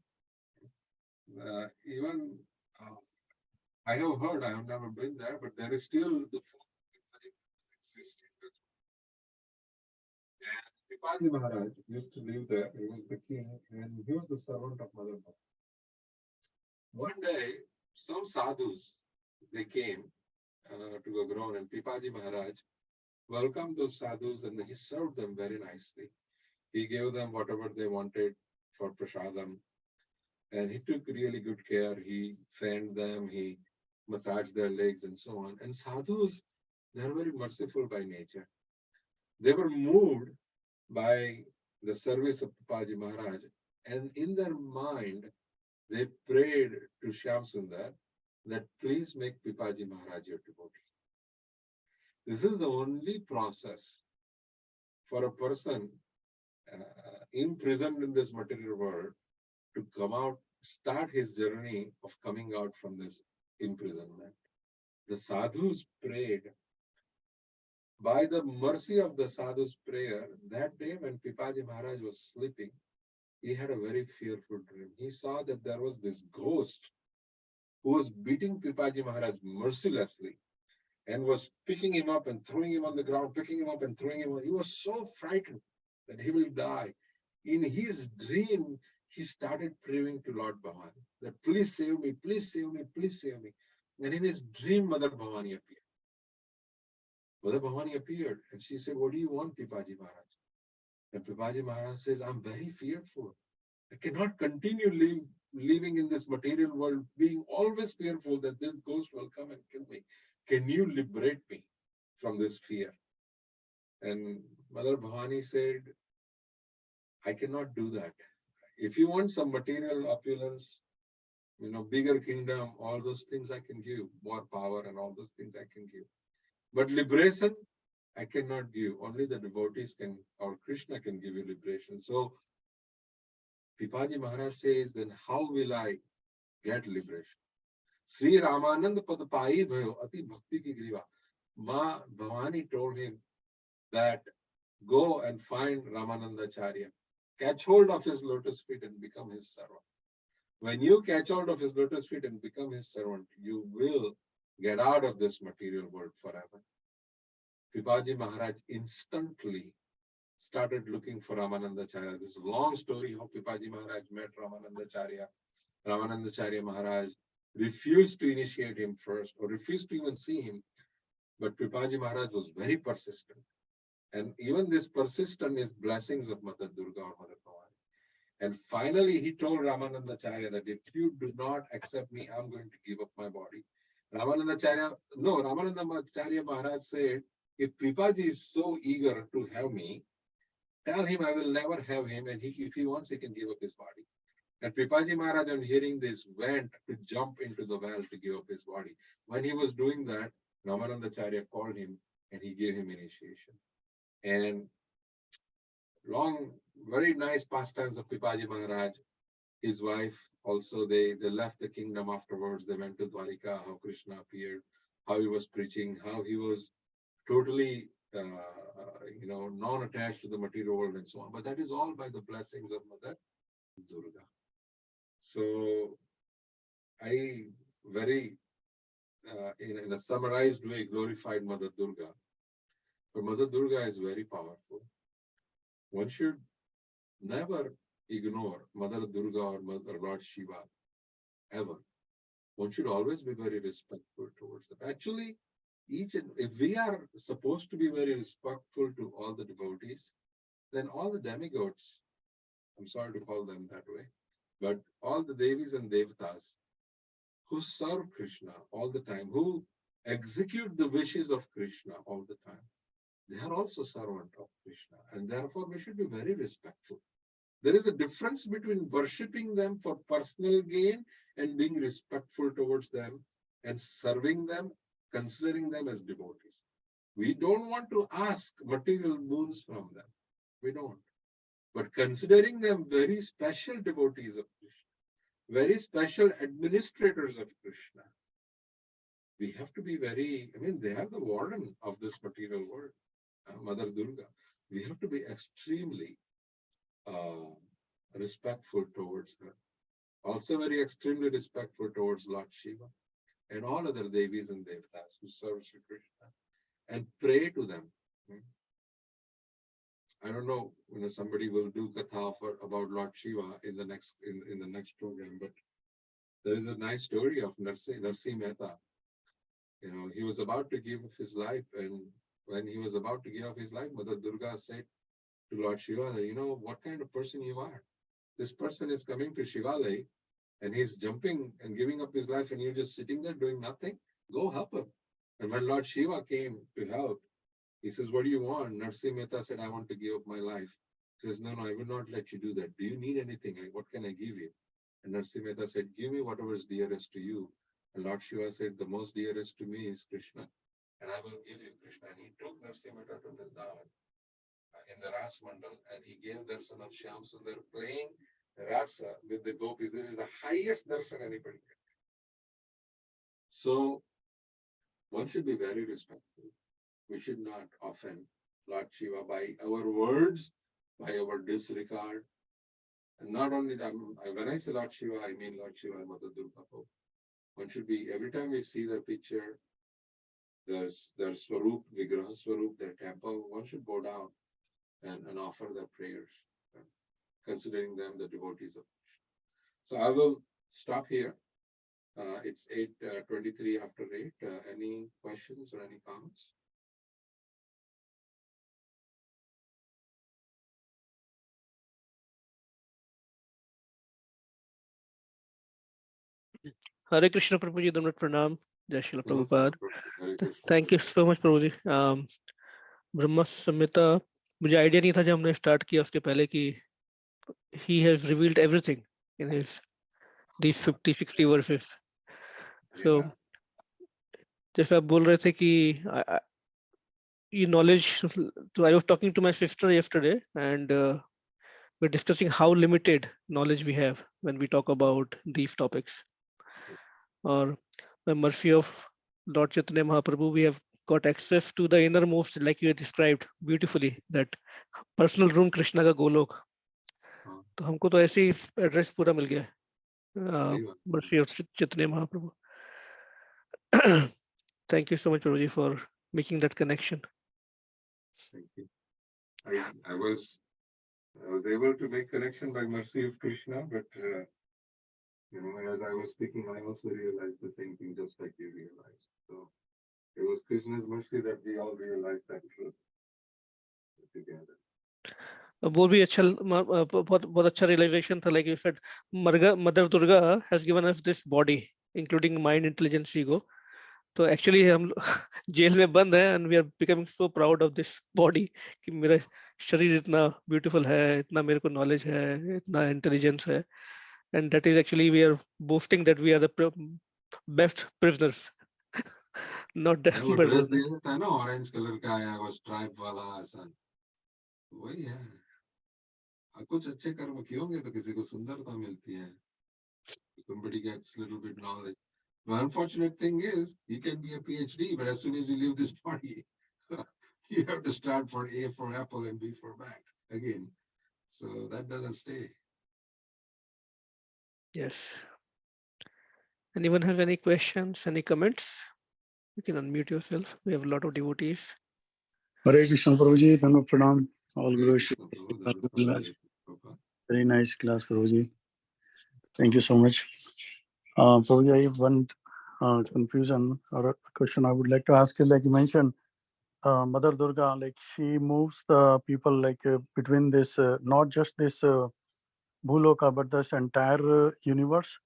I have heard, I have never been there, but there is still the folk existing. And Pipaji Maharaj used to live there. He was the king and he was the servant of Mother Bhakti. One day, some sadhus, they came to Gagron, and Pipaji Maharaj welcomed those sadhus and he served them very nicely. He gave them whatever they wanted for prasadam. And he took really good care. He fanned them, he massaged their legs and so on. And sadhus, they are very merciful by nature. They were moved by the service of Papaji Maharaj, and in their mind, they prayed to Shyam Sundar that please make Pipaji Maharaj your devotee. This is the only process for a person imprisoned in this material world to come out, start his journey of coming out from this imprisonment. The sadhus prayed. By the mercy of the sadhu's prayer, that day when Pipaji Maharaj was sleeping, he had a very fearful dream. He saw that there was this ghost who was beating Pipaji Maharaj mercilessly and was picking him up and throwing him on the ground, picking him up and throwing him on. He was so frightened that he will die. In his dream, he started praying to Lord Bhavani that please save me, please save me, please save me. And in his dream, Mother Bhavani appeared. Mother Bhavani appeared and she said, what do you want, Pipaji Maharaj? And Pipaji Maharaj says, I'm very fearful. I cannot continue living in this material world, being always fearful that this ghost will come and kill me. Can you liberate me from this fear? And Mother Bhavani said, I cannot do that. If you want some material opulence, bigger kingdom, all those things I can give, more power and all those things I can give. But liberation, I cannot give. Only the devotees can, or Krishna can give you liberation. So Pipaji Maharaj says, then how will I get liberation? Śrī Ramananda Pad Pai Bhayo Ati Bhakti Ki Griva. Ma Bhavani told him that go and find Ramanandacharya, catch hold of his lotus feet and become his servant. When you catch hold of his lotus feet and become his servant, you will get out of this material world forever. Pipaji Maharaj instantly started looking for Ramanandacharya. This is a long story how Pipaji Maharaj met Ramanandacharya. Ramanandacharya Maharaj refused to initiate him first, or refused to even see him. But Pipaji Maharaj was very persistent. And even this persistent is blessings of Mother Durga or Mother Bhavani. And finally, he told Ramanandacharya that if you do not accept me, I'm going to give up my body. Ramanandacharya Maharaj said, if Pipaji is so eager to have me, tell him I will never have him, and if he wants, he can give up his body. And Pipaji Maharaj, on hearing this, went to jump into the well to give up his body. When he was doing that, Ramanandacharya called him and he gave him initiation. And very nice pastimes of Pipaji Maharaj. His wife also, they left the kingdom afterwards. They went to Dwarika, how Krishna appeared, how he was preaching, how he was totally non-attached to the material world and so on. But that is all by the blessings of Mother Durga. So I very, in a summarized way, glorified Mother Durga. But Mother Durga is very powerful. One should never ignore Mother Durga or Mother Lord Shiva, ever. One should always be very respectful towards them. Actually, if we are supposed to be very respectful to all the devotees, then all the demigods, I'm sorry to call them that way, but all the Devis and Devatas who serve Krishna all the time, who execute the wishes of Krishna all the time, they are also servant of Krishna. And therefore, we should be very respectful. There is a difference between worshipping them for personal gain and being respectful towards them and serving them, considering them as devotees. We don't want to ask material boons from them. We don't. But considering them very special devotees of Krishna, very special administrators of Krishna, we have to be very, they are the warden of this material world, Mother Durga. We have to be extremely respectful towards her. Also very extremely respectful towards Lord Shiva and all other Devis and Devatas who serve Shri Krishna, and pray to them. I don't know, somebody will do katha about Lord Shiva in the next program, but there is a nice story of Narsi Mehta. He was about to give up his life, and when he was about to give up his life, Mother Durga said to Lord Shiva, what kind of person you are? This person is coming to Shivalaya and he's jumping and giving up his life, and you're just sitting there doing nothing. Go help him. And when Lord Shiva came to help, he says, "What do you want?" Narsi Mehta said, "I want to give up my life." He says, "No, I will not let you do that. Do you need anything? What can I give you?" And Narsi Mehta said, "Give me whatever is dearest to you." And Lord Shiva said, "The most dearest to me is Krishna, and I will give you Krishna." And he took Narsi Mehta to Vrindavan in the Ras Mandal, and he gave darshan of Shyam Sundar playing rasa with the gopis. This is the highest darshan anybody can. So one should be very respectful. We should not offend Lord Shiva by our words, by our disregard. And not only that, when I say Lord Shiva, I mean Lord Shiva and Mother Durga. One should be, every time we see the picture, their Swarup, Vigraha Swarup, their temple, one should go down and offer their prayers, considering them the devotees of Krishna. So I will stop here. It's 8:23 after 8. Any questions or any comments? Hare Krishna Prabhuji, Damrat Pranam, Jai Srila Prabhupada. Hare Krishna. Thank you so much Prabhuji. ब्रह्म संहिता मुझे idea नहीं था जब हमने start किया उसके पहले कि he has revealed everything in his these 50-60 verses. So Yeah. जैसा आप बोल रहे थे कि ये knowledge, so I was talking to my sister yesterday and we're discussing how limited knowledge we have when we talk about these topics. Or by mercy of Lord Chaitanya Mahaprabhu, we have got access to the innermost, like you described beautifully, that personal room Krishna का गोलोक. तो हमको तो ऐसे ही address पूरा मिल गया है. Mercy of Chaitanya Mahaprabhu. Thank you so much, Prabhuji, for making that connection. Thank you. I was able to make connection by mercy of Krishna, but as I was speaking, I also realized the same thing, just like you realized. So it was Krishna's mercy that we all realized that truth together. वो भी अच्छा, बहुत अच्छा realization था. Like you said, Mother Durga has given us this body, including mind, intelligence, ego. तो actually हम jail में बंद हैं and we are becoming so proud of this body कि मेरा शरीर इतना beautiful है, इतना मेरे को knowledge है, इतना intelligence है, and that is actually we are boasting that we are the best prisoners. Not that. वो ड्रेस दिया था ना ऑरेंज कलर का आया वो स्ट्राइप वाला ऐसा वही है. कुछ अच्छे कर्म किए होंगे तो किसी को सुंदरता मिलती है. Somebody gets a little bit knowledge. The unfortunate thing is, you can be a PhD, but as soon as you leave this body, you have to start for A for apple and B for bat again. So that doesn't stay. Yes. Anyone have any questions, any comments? You can unmute yourself. We have a lot of devotees. Hare Krishna Prabhuji, Dhanva Pranam, all Guru. Very nice class, Prabhuji. Thank you so much. Prabhuji, I have one confusion or a question I would like to ask you. Like you mentioned, Mother Durga, like she moves the people like between this, not just this Bhuloka, but this entire universe.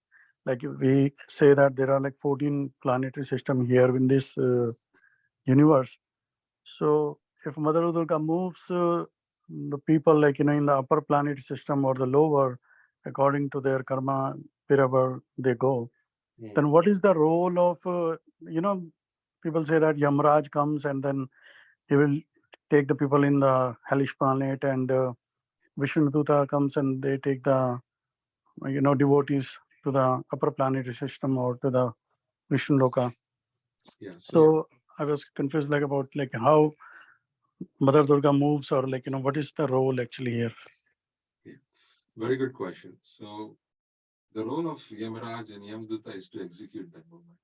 Like we say that there are like 14 planetary system here in this universe. So if Mother Durga moves the people like, in the upper planetary system or the lower, according to their karma, wherever they go, then what is the role of, people say that Yamraj comes and then he will take the people in the hellish planet, and Vishnuduta comes and they take the, devotees to the upper planetary system or to the Vishnu Loka. Yeah. So I was confused like about like how Mother Durga moves, or like, what is the role actually here? Yeah. Very good question. So the role of Yamaraj and Yamduta is to execute that movement.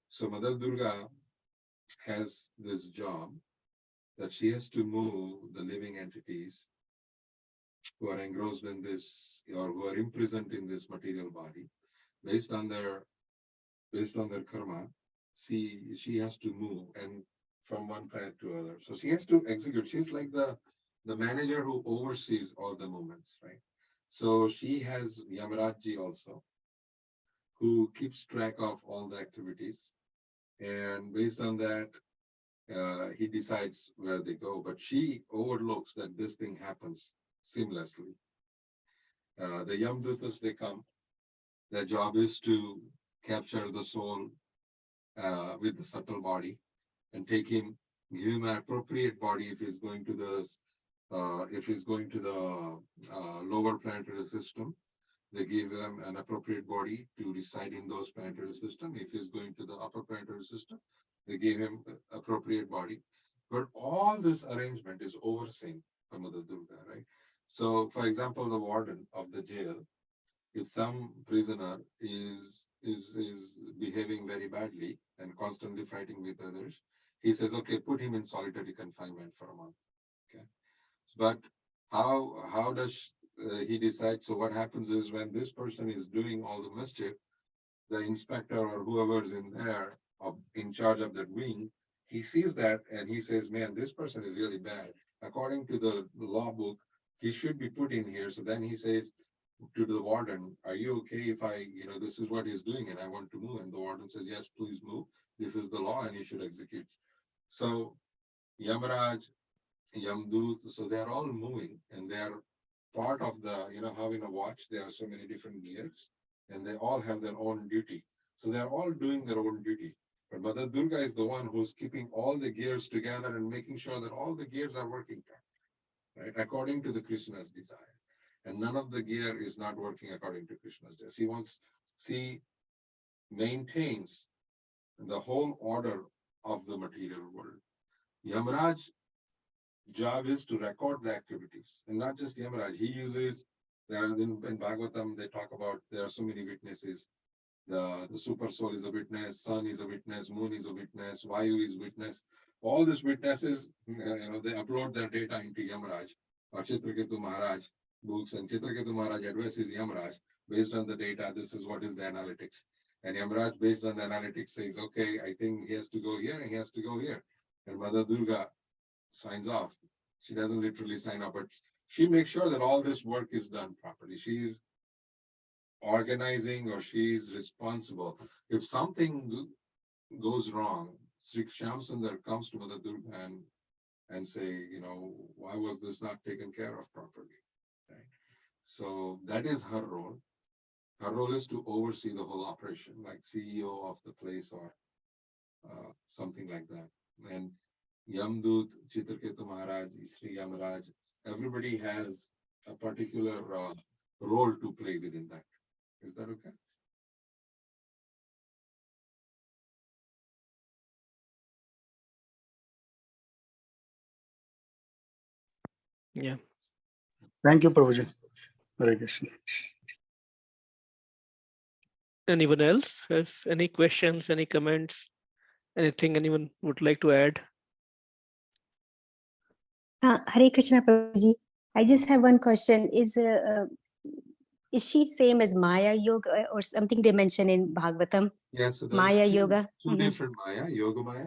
So Mother Durga has this job that she has to move the living entities who are engrossed in this or who are imprisoned in this material body based on their karma. She has to move and from one planet to other. So she has to execute. She's like the manager who oversees all the movements, right? So she has Yamarajji also. who keeps track of all the activities. And based on that, he decides where they go. But she overlooks that this thing happens seamlessly. The Yamdutas, they come. Their job is to capture the soul with the subtle body and take him, give him an appropriate body if he's going to the lower planetary system. They give him an appropriate body to reside in those planetary system. If he's going to the upper planetary system, they give him appropriate body. But all this arrangement is overseen by Mother Durga, right? So, for example, the warden of the jail, if some prisoner is behaving very badly and constantly fighting with others, he says, okay, put him in solitary confinement for a month. Okay, but how does he decide? So what happens is when this person is doing all the mischief, the inspector or whoever is in there in charge of that wing, he sees that and he says, man, this person is really bad. According to the law book, he should be put in here. So then he says to the warden, are you okay if I, this is what he's doing and I want to move? And the warden says, yes, please move. This is the law and you should execute. So Yamaraj, Yamdut, so they're all moving and they're part of the, how in a watch, there are so many different gears and they all have their own duty. So they're all doing their own duty. But Mother Durga is the one who's keeping all the gears together and making sure that all the gears are working, right, according to the Krishna's desire. And none of the gear is not working according to Krishna's desire. She maintains the whole order of the material world. Yamaraj job is to record the activities, and not just Yamaraj. He uses, there in Bhagavatam, they talk about there are so many witnesses. The super soul is a witness, sun is a witness, moon is a witness, Vayu is witness. All these witnesses, they upload their data into Yamaraj or Chitraketu Maharaj books, and Chitraketu Maharaj advises Yamaraj based on the data. This is what is the analytics, and Yamaraj based on the analytics says, okay, I think he has to go here and he has to go here, and Mother Durga signs off. She doesn't literally sign off, but she makes sure that all this work is done properly. She's organizing or she's responsible. If something goes wrong, Sri Shyamsundar comes to Mother Durga and say, why was this not taken care of properly? Right? So that is her role. Her role is to oversee the whole operation, like CEO of the place or something like that. And Yamdut, Chitraketu Maharaj, Śrī Yamaraj, everybody has a particular role to play within that. Is that okay? Yeah. Thank you, Prabhuji. Hare Krishna. Anyone else has any questions, any comments, anything anyone would like to add? Hare Krishna, Prabhuji. I just have one question. Is she same as Maya Yoga or something they mention in Bhagavatam? Yes, so Maya Yoga. Two different Maya, Yoga Maya.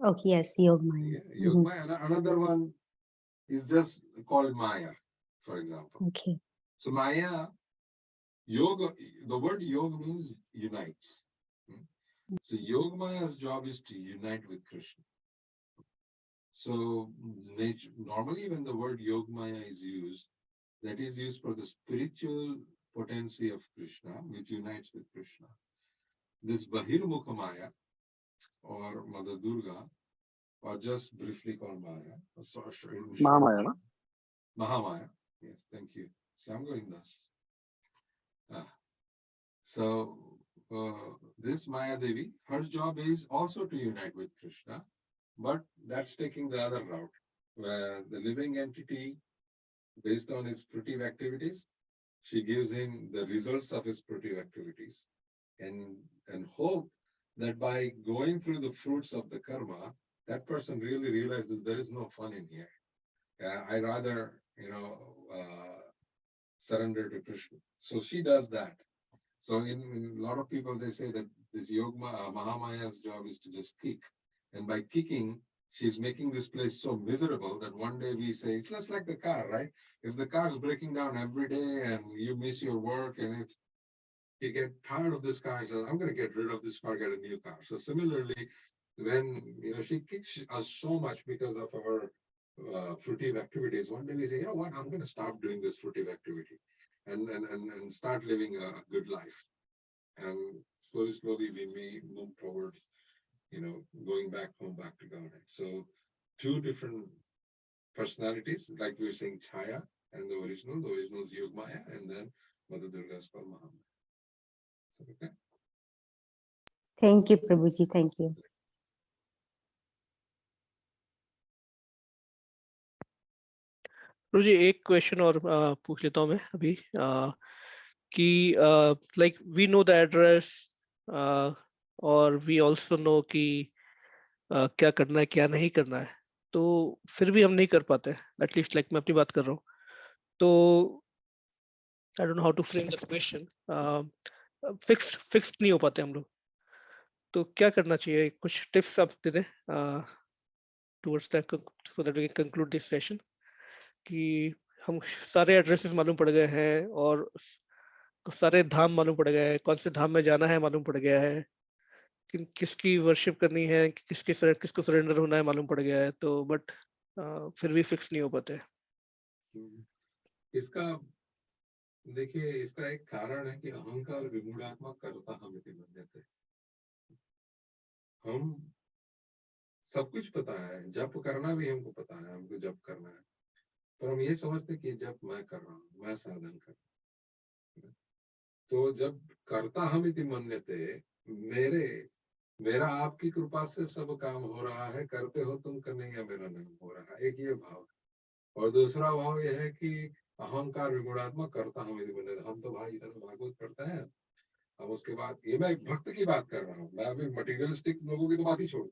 Oh, yes, Yoga Maya. Yeah, Yoga Maya. Another one is just called Maya, for example. Okay. So Maya, Yoga, the word Yoga means unites. So Yoga Maya's job is to unite with Krishna. So normally when the word Yoga Maya is used, that is used for the spiritual potency of Krishna, which unites with Krishna. This Bahirmukha Maya, or Mother Durga, or just briefly called Maya. Mahamaya, no? Mahamaya. Yes, thank you. Shyam Govindas. So this Maya Devi, her job is also to unite with Krishna, but that's taking the other route, where the living entity, based on his spiritive activities, she gives him the results of his spiritive activities and hope that by going through the fruits of the karma, that person really realizes there is no fun in here. I rather, surrender to Krishna. So she does that. So in a lot of people, they say that this Yoga Mahamaya's job is to just kick. And by kicking, she's making this place so miserable that one day we say, it's just like the car, right? If the car is breaking down every day and you miss your work and You get tired of this car and says, I'm going to get rid of this car, get a new car. So similarly, when she kicks us so much because of our fruitive activities, one day we say, you know what, I'm going to stop doing this fruitive activity and start living a good life. And slowly we may move towards, going back home, back to God. So two different personalities, like we were saying, Chaya and the original is Yogmaya, and then Mother Durga's Padmanach. Okay. Thank you, Prabhuji. Thank you. प्रभु जी एक question और पूछ लेता हूँ मैं अभी कि like we know the address और we also know कि क्या करना है क्या नहीं करना है, तो फिर भी हम नहीं कर पाते, एटलीस्ट लाइक मैं अपनी बात कर रहा हूँ. तो I don't know how to frame the question. Fixed नहीं हो पाते हम लोग, तो क्या करना चाहिए? कुछ टिप्स आप दे दें towards that so that we can conclude this session. कि हम सारे एड्रेसेस मालूम पड़ गए हैं और सारे धाम मालूम पड़ गए हैं, कौन से धाम में जाना है मालूम पड़ गया है, किसकी वर्शिप करनी है, किसको सरेंडर होना है मालूम पड़ गया है, तो बट फिर भी फिक्स नहीं हो पाते. इसका देखिए, इसका एक कारण है कि अहंकार विमूढ़ात्मा करता हम इति मन्यते. हम सब कुछ पता है, जप करना भी हमको पता है, हमको जप करना है, पर हम ये समझते कि जब मैं कर रहा हूँ, मैं साधन कर रहा हूँ. तो जब करता हम इति मन्यते, मेरा आपकी कृपा से सब काम हो रहा है, करते हो तुम कर नहीं है, मेरा नहीं हो रहा है, एक ये भाव. और दूसरा भाव यह है कि अहंकार विगुणात्मक करता हम इति मन्यते. हम तो भाई इधर भागवत पढ़ते हैं, अब उसके बाद ये मैं भक्त की बात कर रहा हूँ, मैं अभी मटेरियलिस्टिक लोगों की तो बात ही छोड़ू,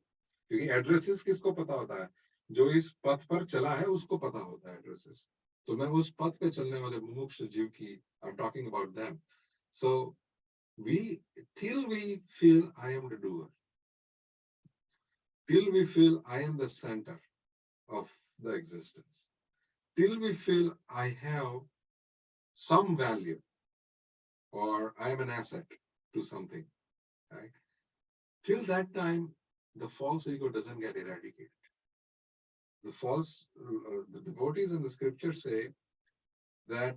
क्योंकि एड्रेसेस किसको पता होता है? जो इस पथ पर चला है उसको पता होता है एड्रेसेस. तो मैं उस पथ पे चलने वाले मुमुक्ष जीव की I am talking about them. So till we feel I am the doer, till we feel I am the center of the existence, till we feel I have some value or I am an asset to something, right? Till that time, the false ego doesn't get eradicated. The devotees in the scripture say that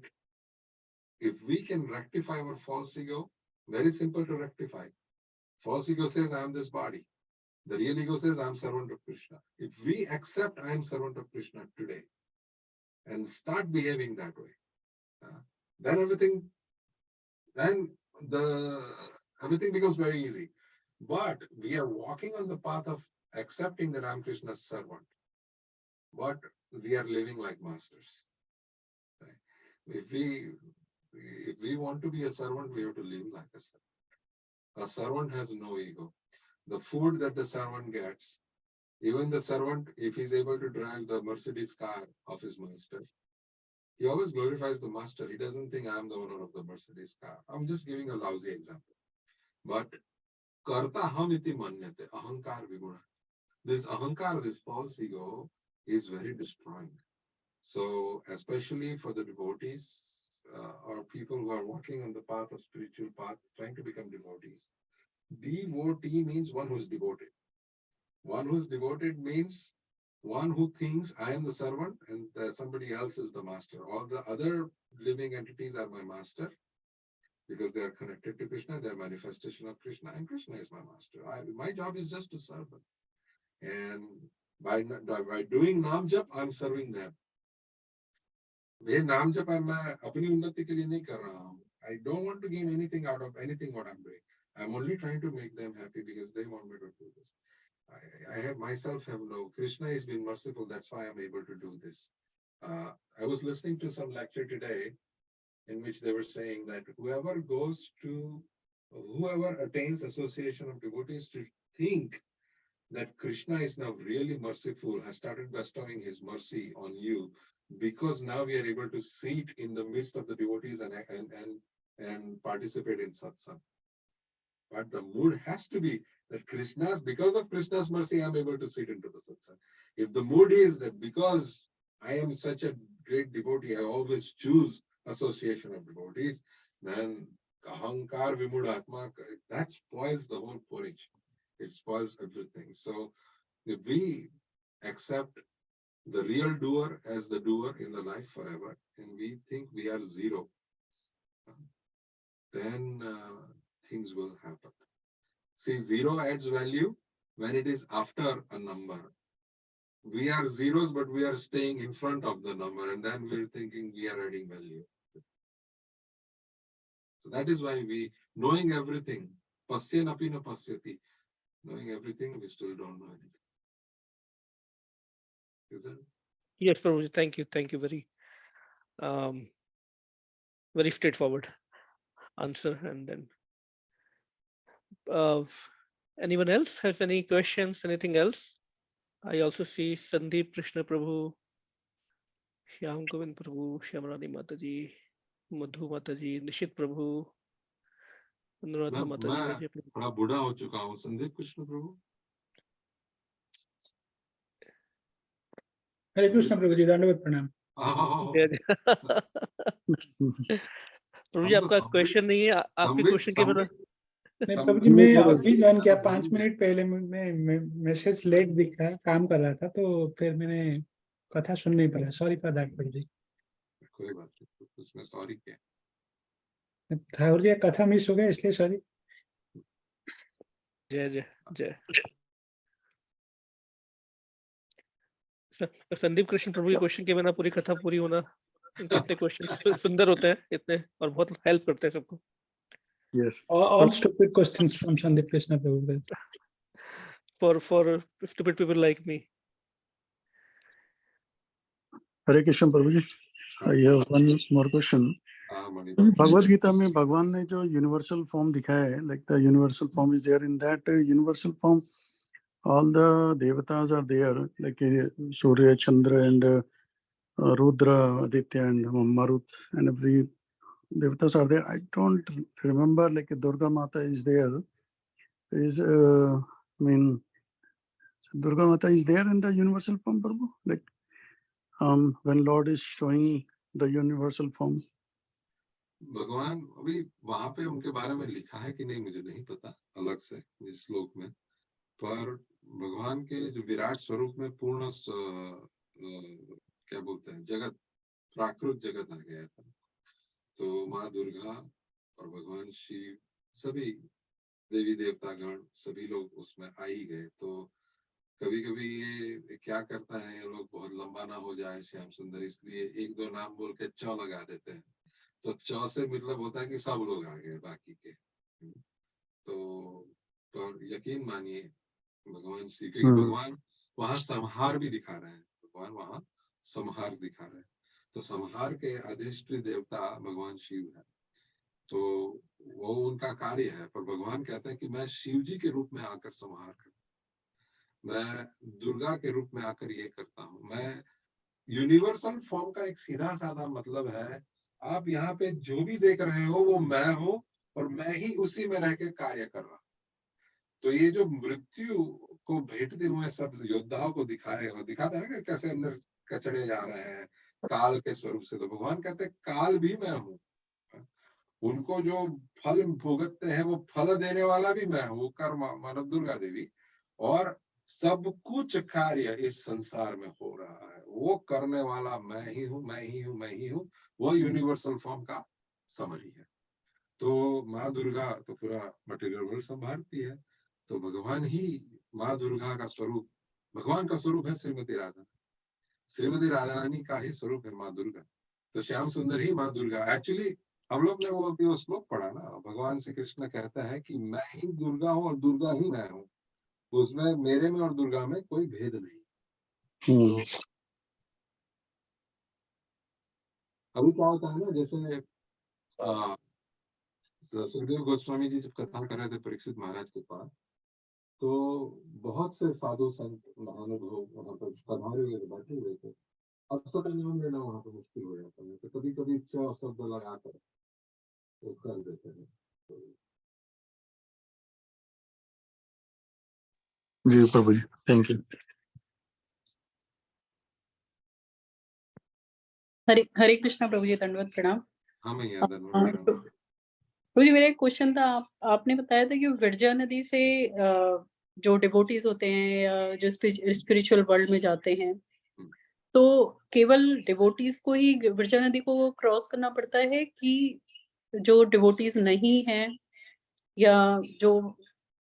if we can rectify our false ego, very simple to rectify. False ego says, I am this body. The real ego says, I am servant of Krishna. If we accept I am servant of Krishna today and start behaving that way, then everything becomes very easy. But we are walking on the path of accepting that I am Krishna's servant, but we are living like masters. Right? If we want to be a servant, we have to live like a servant. A servant has no ego. The food that the servant gets, even the servant, if he's able to drive the Mercedes car of his master, he always glorifies the master. He doesn't think I'm the owner of the Mercedes car. I'm just giving a lousy example. But karta ham iti manyate, ahankar viguna. This ahankar, this false ego, is very destroying. So especially for the devotees or people who are walking on the path of spiritual path, trying to become devotees. Devotee means one who is devoted. One who is devoted means one who thinks I am the servant and somebody else is the master. All the other living entities are my master because they are connected to Krishna, they are manifestation of Krishna, and Krishna is my master. My job is just to serve them. And by doing Nam Jap, I'm serving them. I don't want to gain anything out of anything what I'm doing. I'm only trying to make them happy because they want me to do this. I have no, Krishna has been merciful, that's why I'm able to do this. I was listening to some lecture today in which they were saying that whoever attains association of devotees to think that Krishna is now really merciful, has started bestowing his mercy on you, because now we are able to sit in the midst of the devotees and participate in satsang. But the mood has to be that because of Krishna's mercy, I'm able to sit into the satsang. If the mood is that because I am such a great devotee, I always choose association of devotees, then ahankar vimud atma, that spoils the whole porridge. It spoils everything. So if we accept the real doer as the doer in the life forever, and we think we are zero, then things will happen. See, zero adds value when it is after a number. We are zeros, but we are staying in front of the number, and then we're thinking we are adding value. So that is why we, knowing everything, pasyanapi na pasyati, knowing everything, we still don't know anything. Is it? Yes, Prabhuji, thank you. Thank you. Very straightforward answer. And then anyone else has any questions, anything else? I also see Sandeep Krishna Prabhu, Shyam Govind Prabhu, Shyamrani Mataji, Madhu Mataji, Nishit Prabhu, Anuradha Mataji. मैं बड़ा बूढ़ा हो चुका हूँ, संदीप कृष्ण प्रभु. हरे कृष्ण प्रभु जी, दंडवत प्रणाम. प्रभु जी, आपका question नहीं है, आपके क्वेश्चन के मतलब. नहीं प्रभु जी, मैं अभी ज्वाइन किया, 5 मिनट पहले मैं मैसेज लेट दिखा, काम कर रहा था, तो फिर मैंने कथा सुन नहीं पाया. सॉरी फॉर दैट प्रभु जी. कोई बात नहीं, उसमें सॉरी क्या. ठाकुर जी कथा मिस हो गया, इसलिए सॉरी. जय जय जय. संदीप कृष्ण प्रभु के क्वेश्चन के बिना पूरी कथा पूरी होना. इतने क्वेश्चन सुंदर होते हैं इतने, और बहुत हेल्प करते हैं सबको. Yes. All stupid questions from Sandeep Krishna Prabhu. For stupid people like me. Hare Krishna Prabhuji, I have one more question. Bhagavad Gita में भगवान ने जो universal form दिखाया है, like the universal form is there. In that universal form, all the devatas are there, like Surya, Chandra, and Rudra, Aditya, and Marut, and every devatas are there. I don't remember, like Durga Mata is there. Is Durga Mata is there in the universal form, Prabhu? Like when Lord is showing the universal form. भगवान अभी वहां पे उनके बारे में लिखा है कि नहीं मुझे नहीं पता अलग से इस श्लोक में, पर भगवान के जो विराट स्वरूप में पूर्ण क्या बोलते हैं जगत, प्राकृत जगत आ गया था. तो माँ दुर्गा और भगवान शिव, सभी देवी देवता गण, सभी लोग उसमें आ ही गए. तो कभी कभी ये क्या करता है, ये लोग बहुत लंबा ना हो जाए श्याम सुंदर, इसलिए एक दो नाम बोल के च लगा देते हैं. तो च से मतलब होता है कि सब लोग आ गए बाकी के. तो यकीन मानिए भगवान श्री, क्योंकि भगवान वहां संहार भी दिखा रहे हैं. भगवान वहां संहार दिखा रहे हैं. तो संहार के अधिष्ठित देवता भगवान शिव है. तो वो उनका कार्य है. पर भगवान कहते हैं कि मैं शिव जी के रूप में आकर संहार करता हूँ, मैं दुर्गा के रूप में आकर ये करता हूँ. मैं यूनिवर्सल फॉर्म का एक सीधा साधा मतलब है, आप यहाँ पे जो भी देख रहे हो वो मैं हूँ, और मैं ही उसी में रह के कार्य कर रहा हूँ. तो ये जो मृत्यु को भेटते हुए सब योद्धाओं को दिखाता है ना कैसे अंदर कचड़े जा रहे हैं काल के स्वरूप से. तो भगवान कहते हैं काल भी मैं हूँ, उनको जो फल भुगतते हैं वो फल देने वाला भी मैं हूँ, कर्म मानव दुर्गा देवी. और सब कुछ कार्य इस संसार में हो रहा है वो करने वाला मैं ही हूँ, मैं ही हूँ, मैं ही हूँ. वो यूनिवर्सल फॉर्म का समरी है. तो माँ दुर्गा तो पूरा मटेरियल वर्ल्ड संभालती है. तो भगवान ही माँ दुर्गा का स्वरूप, भगवान का स्वरूप है श्रीमती राधा. श्रीमती राधा रानी का ही स्वरूप है माँ दुर्गा. तो श्याम सुंदर ही माँ दुर्गा. एक्चुअली हम लोग ने वो श्लोक पढ़ा ना, भगवान श्री कृष्ण कहता है कि मैं ही दुर्गा हूँ और दुर्गा ही मैं हूँ. तो उसमें मेरे में और दुर्गा में कोई भेद नहीं. तो अभी क्या होता है ना, जैसे सुखदेव गोस्वामी जी जब कथा कर रहे थे परीक्षित महाराज के पास, तो बहुत से साधु संत महानुभव वहां पर पधारे हुए बैठे हुए थे. अब तो नाम लेना वहां पर मुश्किल हो जाता है. तो कभी कभी च शब्द लगाकर वो कर देते हैं. जी प्रभु जी, थैंक यू. हरे कृष्णा प्रभु जी, दंडवत प्रणाम. हाँ मैं याद है. मुझे मेरा एक क्वेश्चन था, आपने बताया था कि विरजा नदी से जो डिवोटीज होते हैं या जो स्पिरिचुअल वर्ल्ड में जाते हैं, तो केवल डिवोटीज को ही विरजा नदी को क्रॉस करना पड़ता है कि जो डिवोटीज नहीं हैं या जो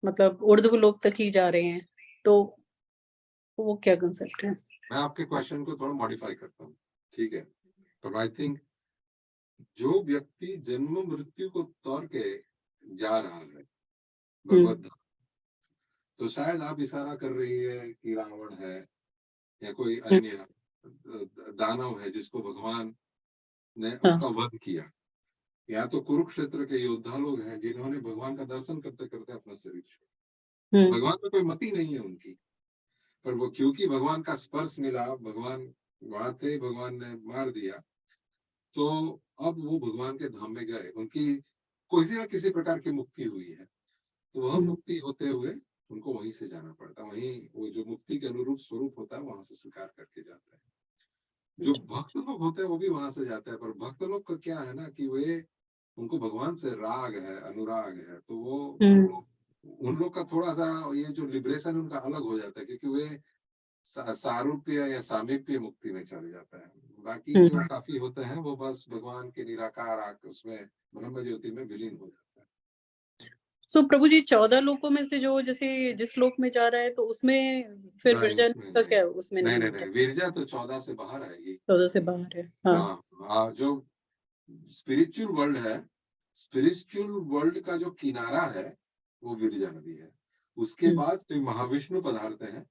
मतलब ऊर्ध्व लोक तक ही जा रहे हैं, तो वो क्या कंसेप्ट है? मैं आपके क्वेश्चन को थोड़ा मॉडिफाई करता हूँ, ठीक है? पर आई थिंक जो व्यक्ति जन्म मृत्यु को तौर के जा रहा है भगवत धाम, तो शायद आप इशारा कर रही है कि रावण है या कोई अन्य दानव है जिसको भगवान ने उसका वध किया, या तो कुरुक्षेत्र के योद्धा लोग हैं जिन्होंने भगवान का दर्शन करते करते अपना शरीर छोड़ा। भगवान में कोई मति नहीं है उनकी, पर वो क्योंकि भगवान का स्पर्श मिला, भगवान वहां थे, भगवान ने मार दिया, तो अब वो भगवान के धाम में गए, उनकी किसी न किसी प्रकार की मुक्ति हुई है, तो वह मुक्ति होते हुए उनको वहीं से जाना पड़ता, वहीं वो जो मुक्ति के अनुरूप स्वरूप होता है वहां से स्वीकार करके जाता है। जो भक्त लोग होते हैं वो भी वहां से जाते हैं, पर भक्त लोग का क्या है ना कि वे उनको भगवान से राग है, अनुराग है, तो वो उन लोग का थोड़ा सा ये जो लिबरेशन उनका अलग हो जाता है, क्योंकि वे सारूप्य या सामीप्य मुक्ति में चले जाता है। बाकी जो काफी होते हैं वो बस भगवान के निराकार आकाश में ब्रह्म ज्योति में विलीन हो जाता है। सो प्रभु जी 14 लोकों में से जो जैसे जिस लोक में जा रहा है, तो उसमें फिर विरजा का क्या, उसमें नहीं, विरजा तो 14 से बाहर आएगी, 14 से बाहर है। हाँ, जो स्पिरिचुअल वर्ल्ड है, स्पिरिचुअल वर्ल्ड का जो किनारा है वो विरजा नदी है। उसके बाद श्री महाविष्णु पधारते हैं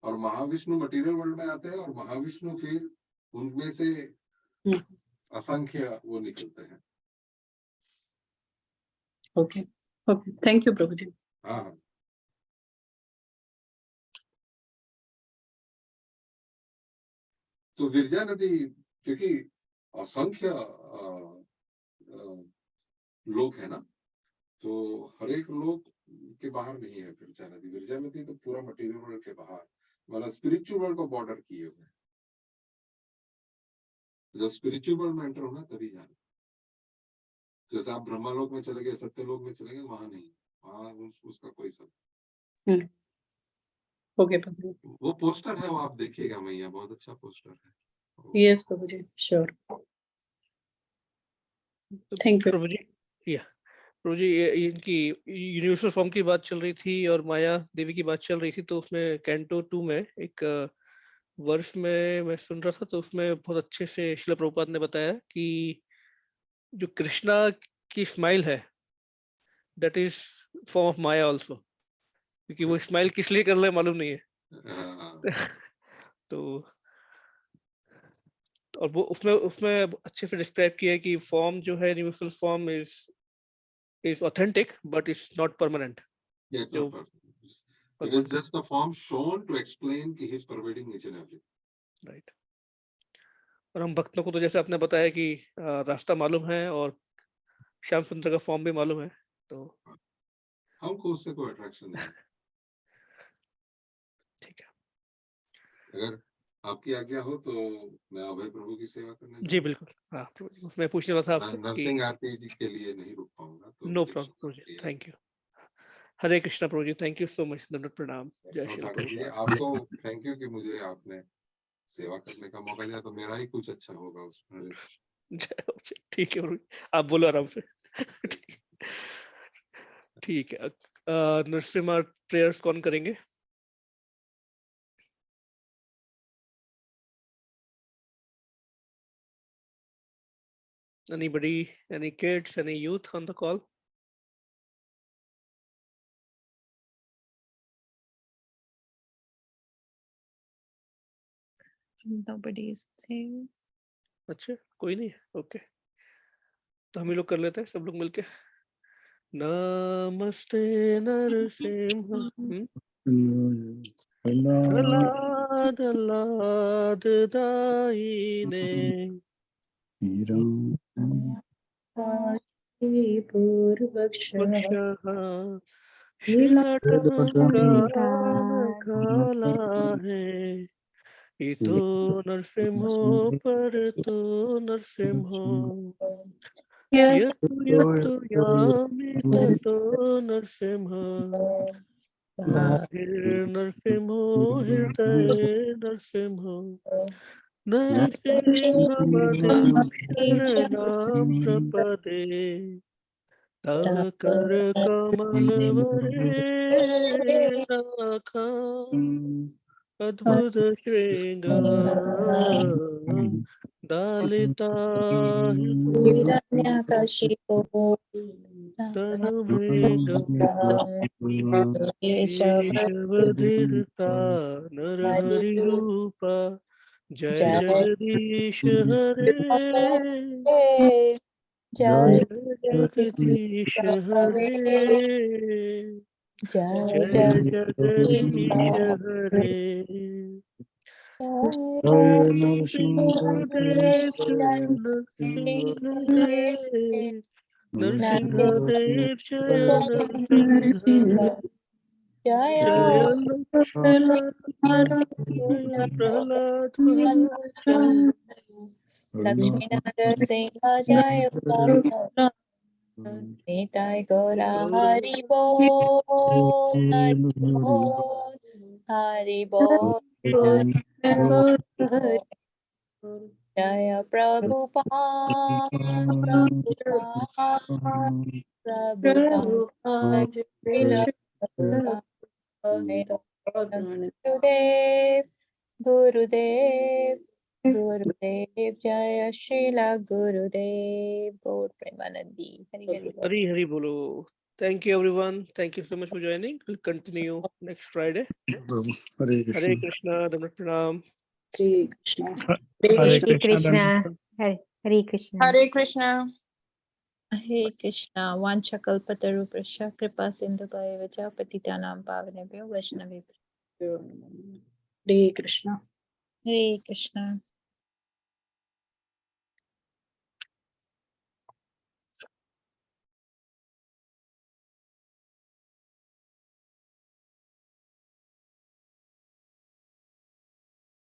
और महाविष्णु मटेरियल वर्ल्ड में आते हैं, और महाविष्णु फिर उनमें से असंख्य वो निकलते हैं। ओके, थैंक यू प्रभु जी। हाँ, तो विरजा नदी क्योंकि असंख्य लोक है ना, तो हर एक लोक के बाहर नहीं है विरजा नदी। विरजा नदी तो पूरा मटेरियल वर्ल्ड के बाहर, मतलब स्पिरिचुअल वर्ल्ड को बॉर्डर किए हुए। जब स्पिरिचुअल वर्ल्ड में एंटर होना तभी जाना। जैसे आप ब्रह्मालोक में चले गए, सत्यलोक में चले गए, वहां नहीं, वहां उसका कोई सब। ओके प्रभु, वो पोस्टर है, वो आप देखिएगा मैया, बहुत अच्छा पोस्टर है। Yes Prabhu ji, sure, thank you Prabhu ji. Prabhu ji, ये इनकी यूनिवर्सल फॉर्म की बात चल रही थी और माया देवी की बात चल रही थी, तो उसमें कैंटो 2 में एक वर्ष में मैं सुन रहा था, तो उसमें बहुत अच्छे से श्रील प्रभुपाद ने बताया कि जो कृष्णा की स्माइल है that is form of Maya also, क्योंकि वो स्माइल किस लिए कर रहे हैं मालूम नहीं है। तो और वो उसमें अच्छे से डिस्क्राइब किया है कि फॉर्म जो है universal form is authentic but it's not permanent. Yeah, it's not permanent. It is just a form shown to explain कि he is pervading each and everything. Right. और हम भक्तों को तो जैसे आपने बताया कि रास्ता मालूम है और श्याम सुंदर का फॉर्म भी मालूम है, तो हमको उससे कोई अट्रैक्शन नहीं है। ठीक है, अगर आपकी आज्ञा हो तो मैं अभय प्रभु की सेवा करने जी बिल्कुल। हाँ प्रभु, मैं पूछने वाला था आपसे कि नरसिंह आरती जी के लिए नहीं रुक पाऊंगा, तो नो प्रॉब्लम प्रभु जी, थैंक यू। हरे कृष्णा प्रभु जी, थैंक यू सो मच, दंडवत प्रणाम। जय श्री ठाकुर जी, आपको थैंक यू कि मुझे आपने सेवा करने का मौका दिया, तो मेरा ही कुछ अच्छा होगा उसमें। ठीक है प्रभु, आप बोलो आराम से। ठीक है, नरसिम्हा प्रेयर्स कौन करेंगे? Anybody, any kids, any youth on the call? Nobody is saying. अच्छा, कोई नहीं, ओके, तो हम ही लोग कर लेते हैं सब लोग मिलके। नमस्ते नरसिम्हा प्रहलाद लाद दायिने काला है, इतो नरसिम्हो पर तो नरसिम्हो Yatu yatu yami tato narsimha. Hir narsimho hirtaye narsimho. Narsimhamadem sharanam prapade. Tava kar kamalvare rakha. Adbhuta shringa dalita Hiranyakashipu tanu mega Ishavadhirta narhari rupa Jai Jagadish Hare Jai Jai Jagadish Hare Jai Jai Jai Jagadish Hare Narsimhadev Jaya Narsimhadev Narsimhadev Jaya Narsimhadev Jaya Lakshmana Jaya Prahlad Maharaj Lakshmi Narasingha Jaya Nitai Gora Hari Bol Hari Bol Jaya Prabhupada Prabhupada Gurudev Gurudev Gurudev Jaya Srila Gurudev Gaur Premanandi Hari Hari Bol. Hari Hari Bolo. Thank you everyone. Thank you so much for joining. We'll continue next Friday. Hare Krishna. Hare Krishna, Dandavat Pranam. Hare Krishna. Hare Hare Krishna. Krishna. Hare Krishna. Hare Krishna. Hare Krishna, Vancha Kalpataruprasha, Kripa Sindhubhaya Vacha, Patitanam Pavanebhyo, Vaishnavibhyo. Hare Krishna. Hare Krishna.